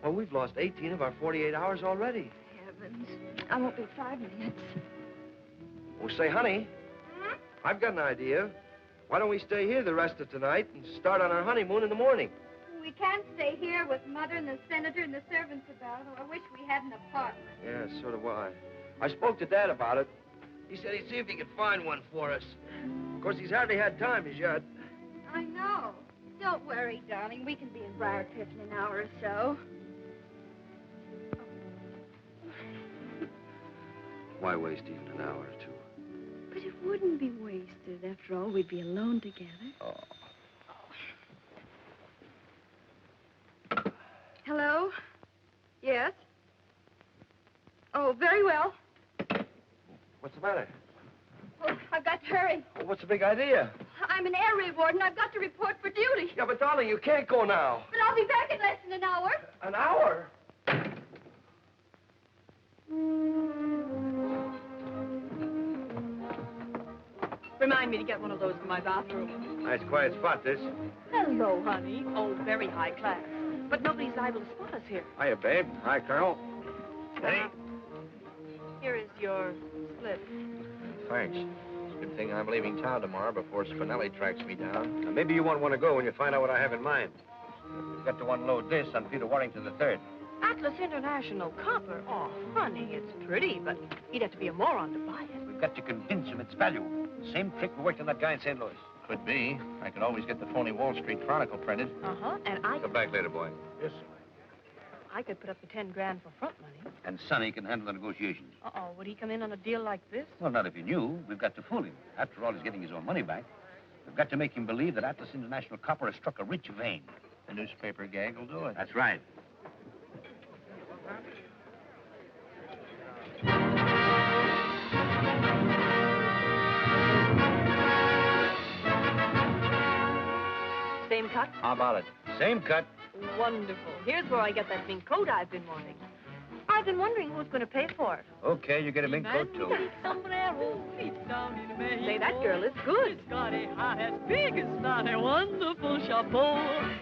Well, we've lost 18 of our 48 hours already.
Heavens. I won't be 5 minutes.
Oh, say, honey, I've got an idea. Why don't we stay here the rest of tonight and start on our honeymoon in the morning?
We can't stay here with Mother and the Senator and the servants about. I wish we had an apartment.
Yeah, so do I. I spoke to Dad about it. He said he'd see if he could find one for us. Of course, he's hardly had time as yet.
I know. Don't worry, darling. We can be in Briarcliff in an hour or so.
Why waste even an hour or two?
But it wouldn't be wasted. After all, we'd be alone together.
Oh.
Hello? Yes? Oh, very well.
What's the matter?
Oh, I've got to hurry.
Oh, what's the big idea?
I'm an air raid warden. I've got to report for duty.
Yeah, but darling, you can't go now.
But I'll be back in less than an hour.
An hour?
Remind me to get one of those for my bathroom.
Nice quiet spot, this.
Hello, honey. Oh, very high class. But nobody's liable to spot us here.
Hiya, babe. Hi, Colonel. Hey.
Here is your slip.
Thanks. Good thing I'm leaving town tomorrow before Spinelli tracks me down.
Now, maybe you won't want to go when you find out what I have in mind. We've got to unload this on Peter Warrington III.
Atlas International Copper. Oh, honey, it's pretty, but he'd have to be a moron to buy it.
We've got to convince him it's value. Same trick we worked on that guy in St. Louis.
Could be. I could always get the phony Wall Street Chronicle printed.
Uh-huh, and I...
Come back later, boy.
Yes,
I could put up the 10 grand for front money.
And Sonny can handle the negotiations.
Uh-oh, would he come in on a deal like this?
Well, not if he knew. We've got to fool him. After all, he's getting his own money back. We've got to make him believe that Atlas International Copper has struck a rich vein.
the newspaper gag will do it.
That's right.
Same cut?
How about it? Same cut.
Wonderful. Here's where I get that mink coat I've been wanting. I've been wondering who's going to pay for it.
Okay, you get a mink coat, too.
Say, that girl is good.
It's got a hat as big as that, a wonderful chapeau.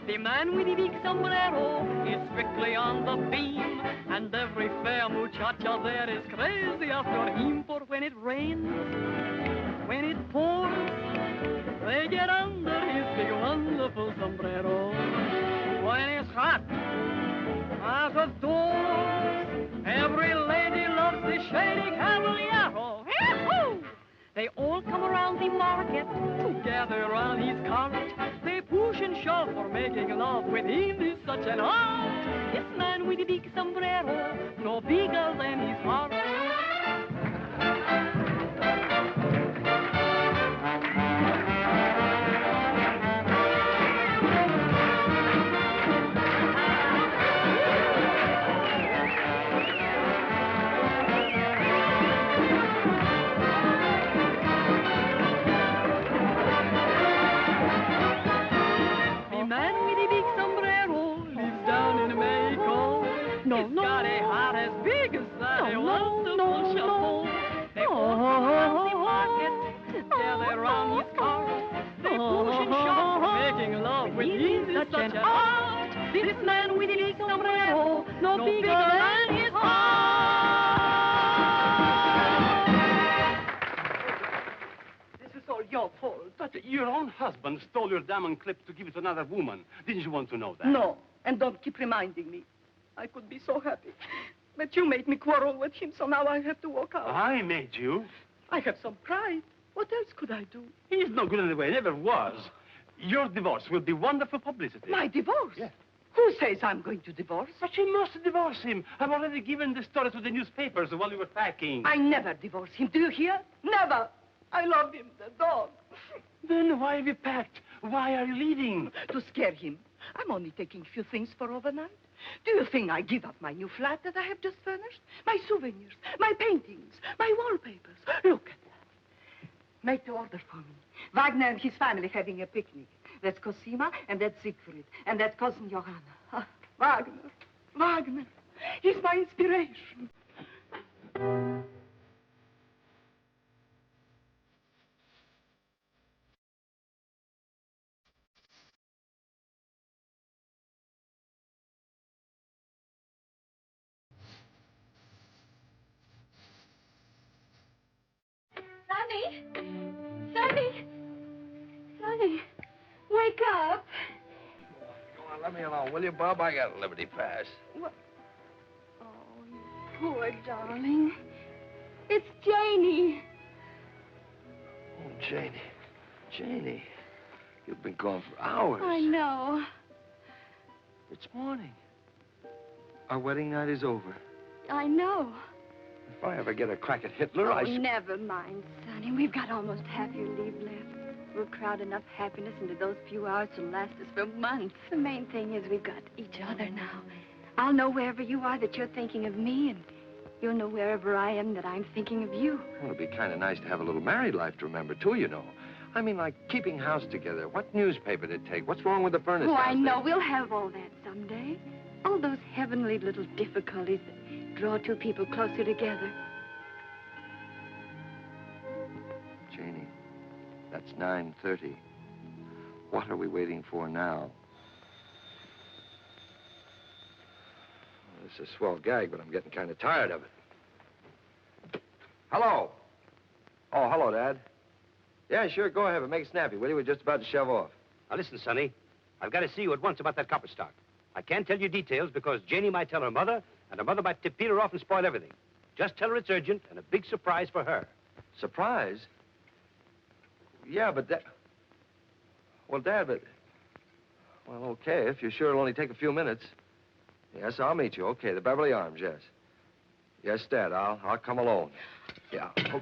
The man with the big sombrero is strictly on the beam, and every fair muchacha there is crazy after him. For when it rains, when it pours, they get under his big wonderful sombrero. When it's hot as a door, every lady loves the shady caballero. Yahoo! They all all come around the market to gather around his cart. They push and shove for making love. With him is such an art. This man with the big sombrero, no bigger than his heart. Got a heart as big as that. A wonderful chapeau. They all come around the market to gather around his cart. They push and shove for making love with him is such an art. This man with the big sombrero, no bigger than his heart.
This is all your fault. But your own husband stole your diamond clip to give it to another woman. Didn't you want to know that?
No, and don't keep reminding me. I could be so happy. But you made me quarrel with him, so now I have to walk out.
I made you.
I have some pride. What else could I do?
He's no good anyway, never was. Your divorce will be wonderful publicity.
My divorce?
Yes.
Who says I'm going to divorce?
But you must divorce him. I've already given the story to the newspapers while we were packing.
I never divorce him. Do you hear? Never. I love him, the dog.
Then why have you packed? Why are you leaving?
To scare him. I'm only taking a few things for overnight. Do you think I give up my new flat that I have just furnished? My souvenirs, my paintings, my wallpapers. Look at that. Make the order for me. Wagner and his family having a picnic. That's Cosima, and that's Siegfried, and that's cousin Johanna. Ah, Wagner. Wagner. He's my inspiration.
Sonny! Sonny! Sonny, wake up.
Come on, let me alone, will you, Bob? I got a Liberty Pass.
What? Oh, you poor darling. It's Janie.
Oh, Janie. Janie. You've been gone for hours.
I know.
It's morning. Our wedding night is over.
I know.
If I ever get a crack at Hitler,
Oh, never mind, Sonny. We've got almost half your leave left. We'll crowd enough happiness into those few hours to last us for months. The main thing is we've got each other now. I'll know wherever you are that you're thinking of me, and you'll know wherever I am that I'm thinking of you.
Well, it'd be kind of nice to have a little married life to remember, too, you know. I mean, like keeping house together. What newspaper to take? What's wrong with the furnace?
Oh, I know. We'll have all that someday. All those heavenly little difficulties that draw two people closer together.
Janie, that's 9:30. What are we waiting for now? Well, this is a swell gag, but I'm getting kind of tired of it. Hello. Oh, hello, Dad. Yeah, sure, go ahead, but make it snappy, will you? We're just about to shove off.
Now, listen, Sonny. I've got to see you at once about that copper stock. I can't tell you details because Janie might tell her mother, and her mother might tip Peter off and spoil everything. Just tell her it's urgent and a big surprise for her.
Surprise? Yeah, but that... Well, Dad, but... Well, okay, if you're sure it'll only take a few minutes. Yes, I'll meet you. Okay, the Beverly Arms, yes. Yes, Dad, I'll come alone. Yeah. Oh.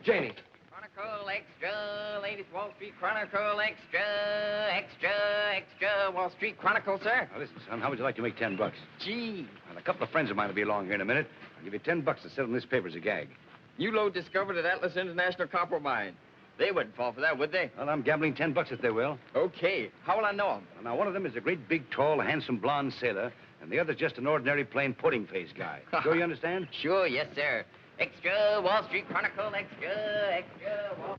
Janie.
Chronicle Extra, latest Wall Street Chronicle Extra, Wall Street Chronicle, sir.
Now, listen, son, how would you like to make $10?
Gee.
And a couple of friends of mine will be along here in a minute. I'll give you $10 to sell them this paper as a gag.
You load discovered at Atlas International Copper Mine. They wouldn't fall for that, would they?
Well, I'm gambling $10 if they will.
Okay. How will I know them?
Well, now, one of them is a great, big, tall, handsome, blonde sailor, and the other's just an ordinary, plain pudding-faced guy. Sure you understand?
Sure, yes, sir. Extra, Wall Street Chronicle, extra, Wall...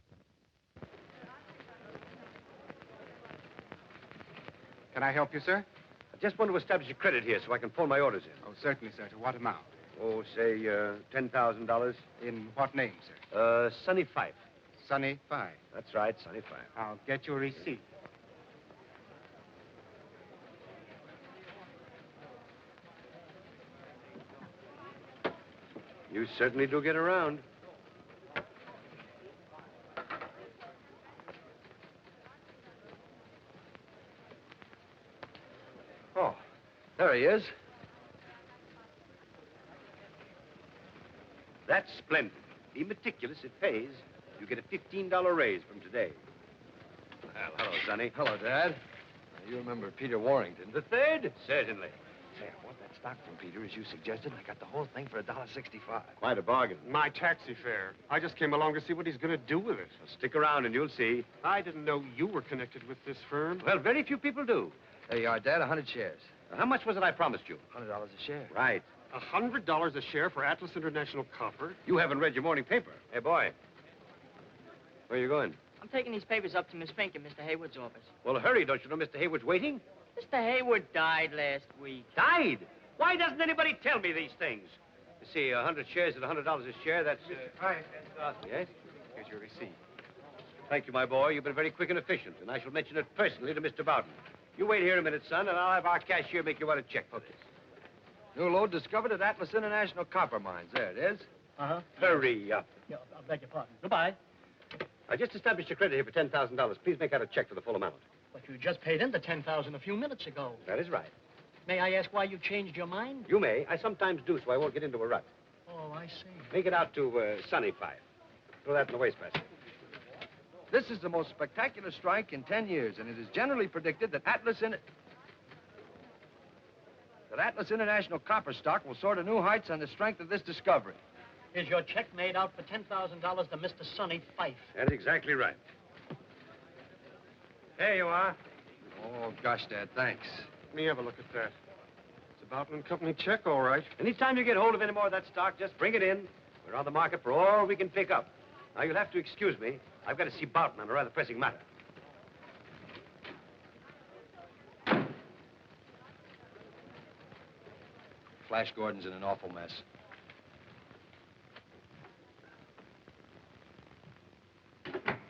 Can I help you, sir?
I just want to establish a credit here so I can phone my orders in.
Oh, certainly, sir. To what amount?
Oh, say, $10,000.
In what name, sir?
Sonny Phyffe.
Sonny Phyffe.
That's right, Sonny Phyffe.
I'll get your receipt.
You certainly do get around. There he is.
That's splendid. Be meticulous, it pays. You get a $15 raise from today. Well, hello, Sonny.
Hello, Dad. You remember Peter Warrington, the third?
Certainly.
Say, I want that stock from Peter, as you suggested. I got the whole thing for $1.65.
Quite a bargain.
My taxi fare. I just came along to see what he's going to do with it.
Well, stick around and you'll see.
I didn't know you were connected with this firm.
Well, very few people do.
There you are, Dad, 100 shares.
How much was it I promised you?
$100 a share.
Right.
$100 a share for Atlas International Copper?
You haven't read your morning paper. Hey, boy. Where are you going?
I'm taking these papers up to Miss Fink in Mr. Hayward's office.
Well, hurry. Don't you know Mr. Hayward's waiting?
Mr. Hayward died last week.
Died? Why doesn't anybody tell me these things? You see, 100 shares at $100 a share, that's...
Hi.
Yes?
Here's your receipt.
Thank you, my boy. You've been very quick and efficient, and I shall mention it personally to Mr. Bowden. You wait here a minute, son, and I'll have our cashier make you out a check. Okay.
New load discovered at Atlas International Copper Mines. There it is.
Uh-huh.
Hurry up.
Yeah, I beg your pardon. Goodbye.
I just established your credit here for $10,000. Please make out a check for the full amount.
But you just paid in the $10,000 a few minutes ago.
That is right.
May I ask why you changed your mind?
You may. I sometimes do, so I won't get into a rut.
Oh, I see.
Make it out to Sonny Phyffe. Throw that in the wastebasket.
This is the most spectacular strike in 10 years, and it is generally predicted that Atlas International Copper Stock will soar to new heights on the strength of this discovery.
Is your check made out for $10,000 to Mr. Sonny Phyffe?
That's exactly right. There you are.
Oh, gosh, Dad, thanks.
Let me have a look at that. It's a Boughton and Company check, all right.
Anytime you get hold of any more of that stock, just bring it in. We're on the market for all we can pick up. Now, you'll have to excuse me. I've got to see Boughton on a rather pressing matter.
Flash Gordon's in an awful mess.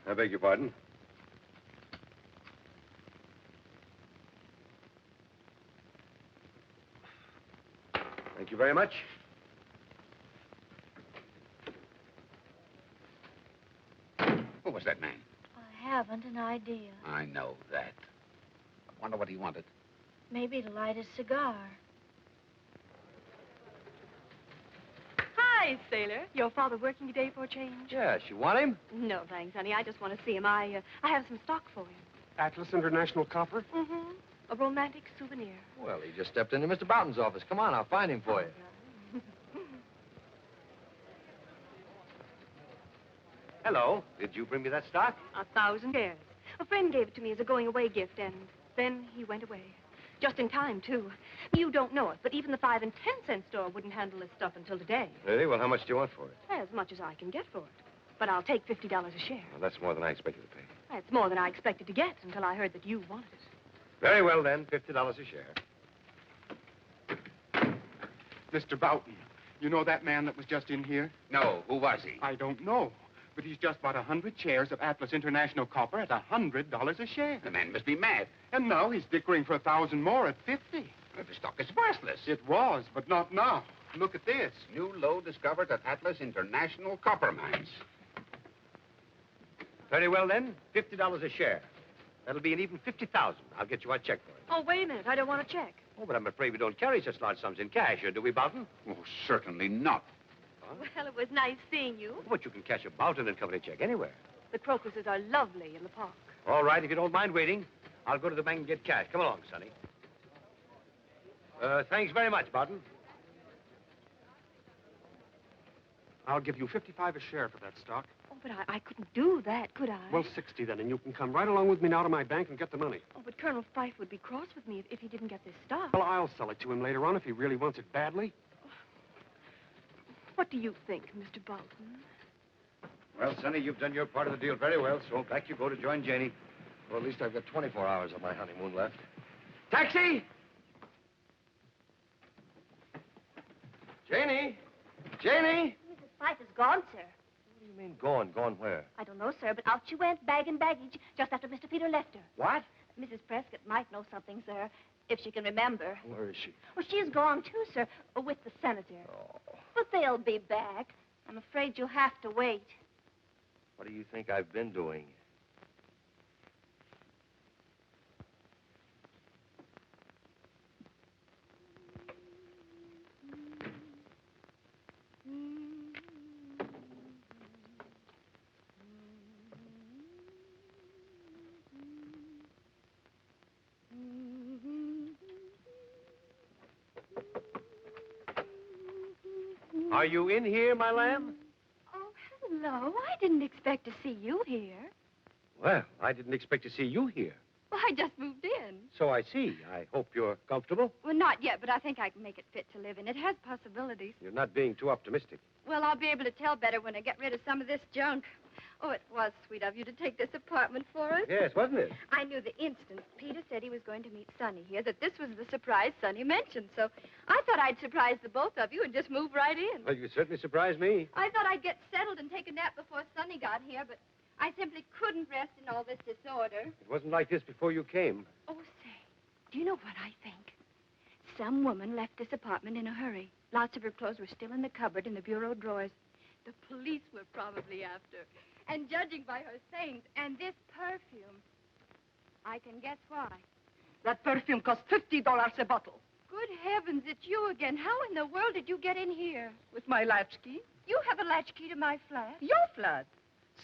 I beg your pardon? Thank you very much.
Who was that man?
I haven't an idea.
I know that. I wonder what he wanted.
Maybe to light a cigar.
Hi, sailor. Your father working today for a change?
Yes, you want him?
No, thanks, honey. I just want to see him. I have some stock for him.
Atlas International Copper?
Mm-hmm. A romantic souvenir.
Well, he just stepped into Mr. Boughton's office. Come on, I'll find him for you.
Hello. Did you bring me that stock?
1,000 shares. A friend gave it to me as a going-away gift, and then he went away. Just in time, too. You don't know it, but even the 5- and 10-cent store wouldn't handle this stuff until today.
Really? Well, how much do you want for it?
As much as I can get for it. But I'll take $50 a share.
Well, that's more than I expected to pay.
That's more than I expected to get until I heard that you wanted it.
Very well, then. $50 a share.
Mr. Boughton, you know that man that was just in here?
No, who was he?
I don't know. But he's just bought 100 shares of Atlas International Copper at $100 a share.
The man must be mad.
And now he's dickering for 1,000 more at 50.
Well, the stock is worthless.
It was, but not now. Look at this.
New lode discovered at Atlas International Copper Mines.
Very well, then. $50 a share. That'll be an even 50,000. I'll get you a check for it.
Oh, wait a minute. I don't want a check.
Oh, but I'm afraid we don't carry such large sums in cash, do we, Boughton?
Oh, certainly not.
Well, it was nice seeing you.
But you can cash a Boughton and Company check anywhere.
The crocuses are lovely in the park.
All right, if you don't mind waiting, I'll go to the bank and get cash. Come along, Sonny. Thanks very much, Boughton.
I'll give you 55 a share for that stock.
Oh, but I couldn't do that, could I?
Well, 60 then, and you can come right along with me now to my bank and get the money.
Oh, but Colonel Phyffe would be cross with me if he didn't get this stock.
Well, I'll sell it to him later on if he really wants it badly.
What do you think, Mr. Boughton?
Well, Sonny, you've done your part of the deal very well, so back you go to join Janie.
Well, at least I've got 24 hours of my honeymoon left.
Taxi!
Janie! Janie!
Mrs. Phyffe is gone, sir.
What do you mean, gone? Gone where?
I don't know, sir, but out she went, bag and baggage, just after Mr. Peter left her.
What?
Mrs. Prescott might know something, sir, if she can remember.
Where is she?
Well, she's gone, too, sir, with the senator.
Oh.
But they'll be back. I'm afraid you'll have to wait.
What do you think I've been doing?
Are you in here, my lamb?
Oh, hello. I didn't expect to see you here.
Well, I didn't expect to see you here.
Well, I just moved in.
So I see. I hope you're comfortable.
Well, not yet, but I think I can make it fit to live in. It has possibilities.
You're not being too optimistic.
Well, I'll be able to tell better when I get rid of some of this junk. Oh, it was sweet of you to take this apartment for us.
Yes, wasn't it?
I knew the instant Peter said he was going to meet Sonny here that this was the surprise Sonny mentioned. So I thought I'd surprise the both of you and just move right in.
Well, you certainly surprised me.
I thought I'd get settled and take a nap before Sonny got here, but I simply couldn't rest in all this disorder.
It wasn't like this before you came.
Oh, say, do you know what I think? Some woman left this apartment in a hurry. Lots of her clothes were still in the cupboard in the bureau drawers. The police were probably after. And judging by her things and this perfume, I can guess why.
That perfume costs $50 a bottle.
Good heavens, it's you again. How in the world did you get in here?
With my latchkey.
You have a latchkey to my flat?
Your flat.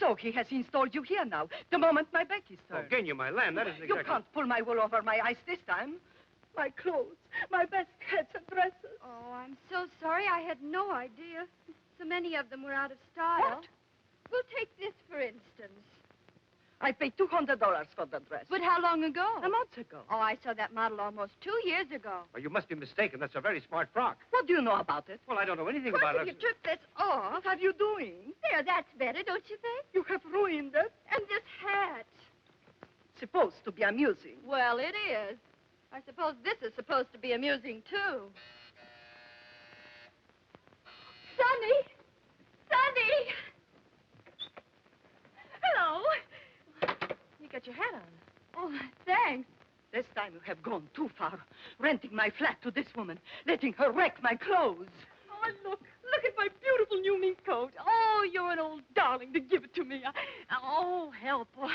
So he has installed you here now, the moment my back is turned.
Oh, Genya, my lamb, that isn't exactly...
You can't pull my wool over my eyes this time. My clothes, my best hats and dresses.
Oh, I'm so sorry. I had no idea. So many of them were out of style.
What?
We'll take this, for instance.
I paid $200 for the dress.
But how long ago?
A month ago.
Oh, I saw that model almost 2 years ago.
Oh, you must be mistaken. That's a very smart frock.
What do you know about it?
Well, I don't know anything
Of course,
about
if
it.
you took this off...
What are you doing?
There, that's better, don't you think?
You have ruined it.
And this hat.
Supposed to be amusing.
Well, it is. I suppose this is supposed to be amusing, too. Sonny! Sonny! Hello.
You got your hat on.
Oh, thanks.
This time you have gone too far. Renting my flat to this woman. Letting her wreck my clothes.
Oh, look at my beautiful new mink coat. Oh, you're an old darling to give it to me. Oh, help. Oh,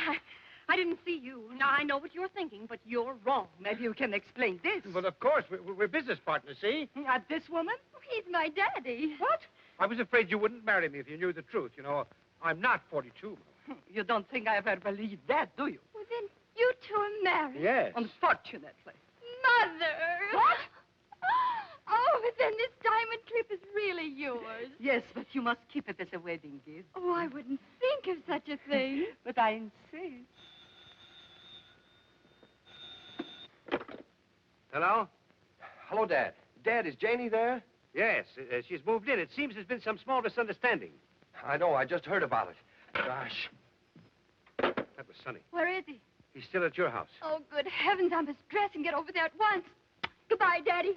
I didn't see you. Now, I know what you're thinking, but you're wrong.
Maybe you can explain this.
Well, of course. We're business partners, see?
At this woman?
He's my daddy.
What?
I was afraid you wouldn't marry me if you knew the truth. You know, I'm not 42.
You don't think I ever believed that, do you?
Well, then you two are married.
Yes.
Unfortunately.
Mother!
What?
Oh, but then this diamond clip is really yours.
Yes, but you must keep it as a wedding gift.
Oh, I wouldn't think of such a thing.
But I insist.
Hello?
Hello, Dad. Dad, is Janie there?
Yes, she's moved in. It seems there's been some small misunderstanding.
I know. I just heard about it. Gosh.
That was Sonny.
Where is he?
He's still at your house.
Oh, good heavens, I must dress and get over there at once. Goodbye, Daddy.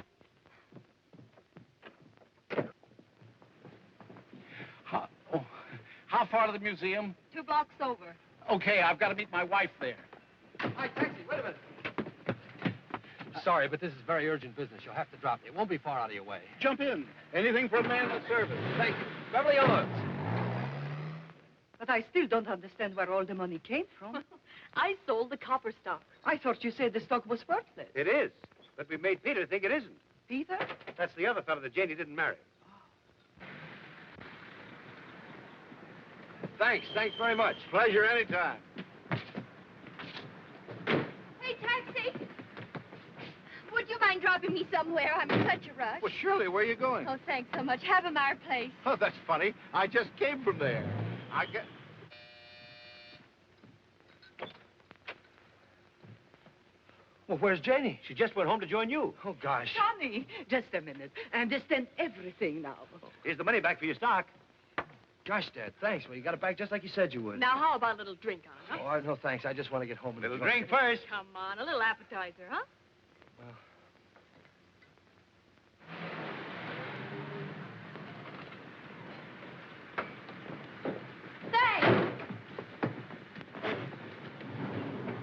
How far to the museum?
2 blocks over.
Okay, I've got to meet my wife there.
Hi, taxi. Wait a minute.
Sorry, but this is very urgent business. You'll have to drop me. It won't be far out of your way.
Jump in. Anything for a man in service.
Thank you. Beverly Hills.
But I still don't understand where all the money came from.
I sold the copper stock.
I thought you said the stock was worthless.
It is, but we made Peter think it isn't.
Peter?
That's the other fellow that Janie didn't marry.
Thanks. Thanks very much.
Pleasure anytime.
Hey, taxi. Would you mind dropping me somewhere? I'm in such a rush.
Well, Shirley, where are you going?
Oh, thanks so much. Havemeyer Place.
Oh, that's funny. I just came from there. I get...
Well, where's Janie?
She just went home to join you.
Oh, gosh.
Johnny, just a minute. I understand everything now.
Here's the money back for your stock.
Gosh, Dad, thanks. Well, you got it back just like you said you would.
Now, how about a little drink on it, huh?
Oh, no, thanks. I just want to get home and...
Little drink first.
Come on, a little appetizer, huh?
Well...
Thanks.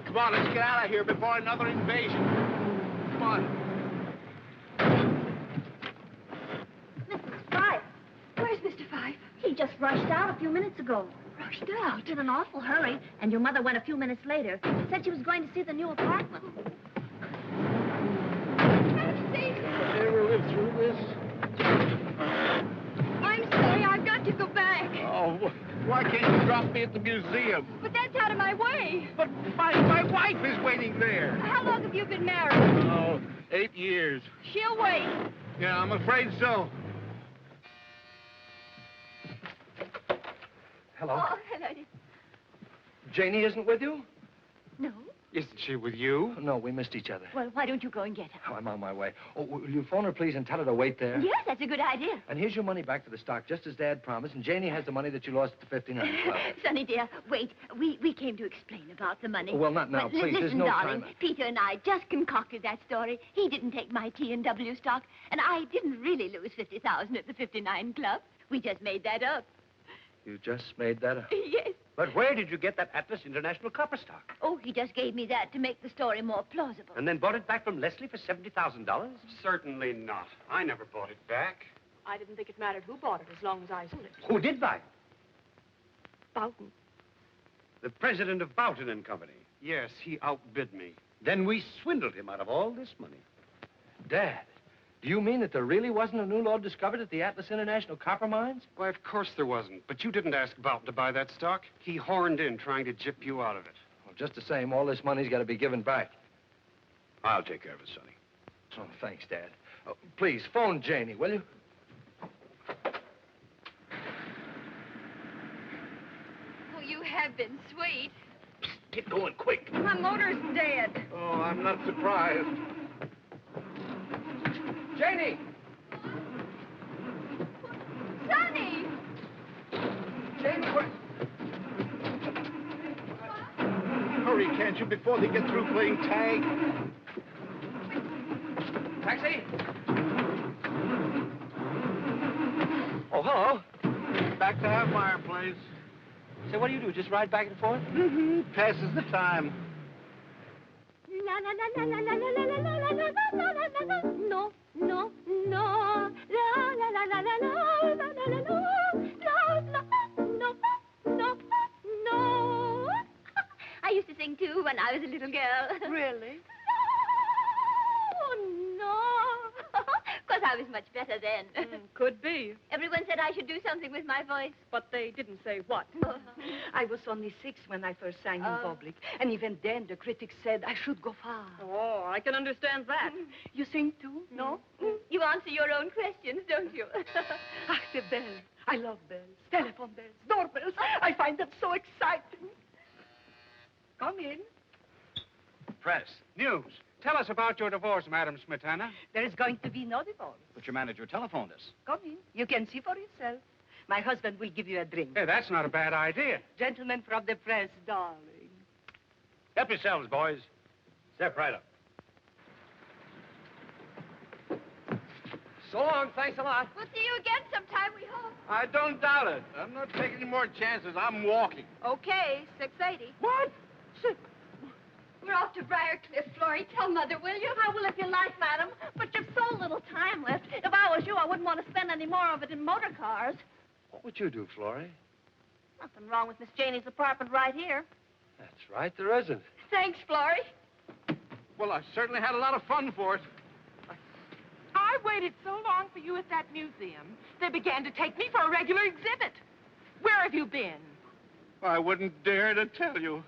Come on, let's get out of here before another invasion. Come on.
Mrs. Phyffe.
Where's Mr. Phyffe?
He just rushed out a few minutes ago.
Rushed out.
In an awful hurry, and your mother went a few minutes later. Said she was going to see the new apartment.
Taxi.
Ever live through this?
I'm sorry. I've got to go back.
Oh, why can't you drop me at the museum?
But that's out of my way.
But my wife is waiting there.
How long have you been married?
Oh, 8 years.
She'll wait.
Yeah, I'm afraid so.
Hello.
Oh, hello, dear.
Janie isn't with you?
No?
Isn't she with you?
No, we missed each other.
Well, why don't you go and get her?
Oh, I'm on my way. Oh, will you phone her, please, and tell her to wait there?
Yes, that's a good idea.
And here's your money back for the stock, just as Dad promised, and Janie has the money that you lost at the 59 Club.
Sonny, dear, wait. We came to explain about the money.
Well, not now,
But
please. There's
listen,
no
darling,
time.
Peter and I just concocted that story. He didn't take my T&W stock, and I didn't really lose 50,000 at the 59 Club. We just made that up.
You just made that up.
Yes.
But where did you get that Atlas International copper stock?
Oh, he just gave me that to make the story more plausible.
And then bought it back from Leslie for $70,000?
Certainly not. I never bought it back.
I didn't think it mattered who bought it as long as I sold it.
Who did buy it?
Boughton.
The president of Boughton and Company.
Yes, he outbid me.
Then we swindled him out of all this money.
Dad, do you mean that there really wasn't a new lode discovered at the Atlas International copper mines?
Why, of course there wasn't. But you didn't ask Boughton to buy that stock. He horned in trying to gyp you out of it.
Well, just the same, all this money's got to be given back.
I'll take care of it, Sonny.
Oh, thanks, Dad. Oh, please, phone Janie, will you?
Oh, you have been sweet.
Get going quick.
My motor's dead.
Oh, I'm not surprised.
Janie!
Sonny!
Janie, where...
Hurry, can't you, before they get through playing tag?
Taxi? Oh, hello.
Back to Halfmire, please.
Say, what do you do, just ride back and forth?
Mm-hmm. Passes the time.
La la la la la la la la la la la la la la. No, no, no. La la la la la la la la la la. No, no, no, no. I used to sing too when I was a little girl.
Really?
Oh, no. Of course, I was much better then.
Could be.
Everyone said I should do something with my voice.
But they didn't say what.
I was only 6 when I first sang in public. And even then, the critics said I should go far.
Oh, I can understand that.
You sing too?
No? You answer your own questions, don't you?
Ah, the bells. I love bells. Telephone bells, doorbells. I find them so exciting. Come in.
Press. News. Tell us about your divorce, Madam Smetana.
There is going to be no divorce.
But your manager telephoned us.
Come in. You can see for yourself. My husband will give you a drink.
Hey, that's not a bad idea.
Gentlemen from the press, darling.
Help yourselves, boys. Step right up.
So long, thanks a lot.
We'll see you again sometime, we hope.
I don't doubt it. I'm not taking any more chances. I'm walking.
Okay, 6:80.
What?
We're off to Briarcliff, Florrie. Tell Mother, will you?
I will if you like, madam. But you've so little time left. If I was you, I wouldn't want to spend any more of it in motor cars.
What would you do, Florrie?
Nothing wrong with Miss Janie's apartment right here.
That's right, there isn't.
Thanks, Florrie.
Well, I certainly had a lot of fun for it.
I waited so long for you at that museum, they began to take me for a regular exhibit. Where have you been?
I wouldn't dare to tell you.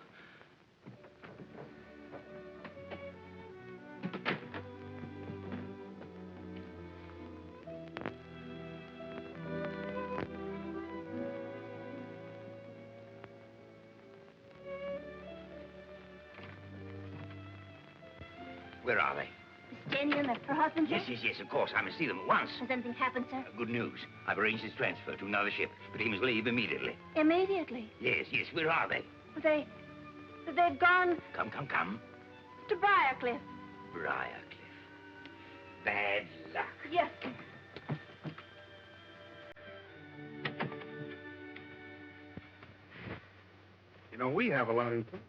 Where are they?
Miss Janie and her husband, sir?
Yes, of course. I must see them at once.
Has anything happened, sir?
Good news. I've arranged his transfer to another ship, but he must leave immediately.
Immediately.
Yes. Where are they?
They've gone
Come.
to Briarcliff.
Briarcliff. Bad luck.
Yes, sir.
You know, we have a lot in common.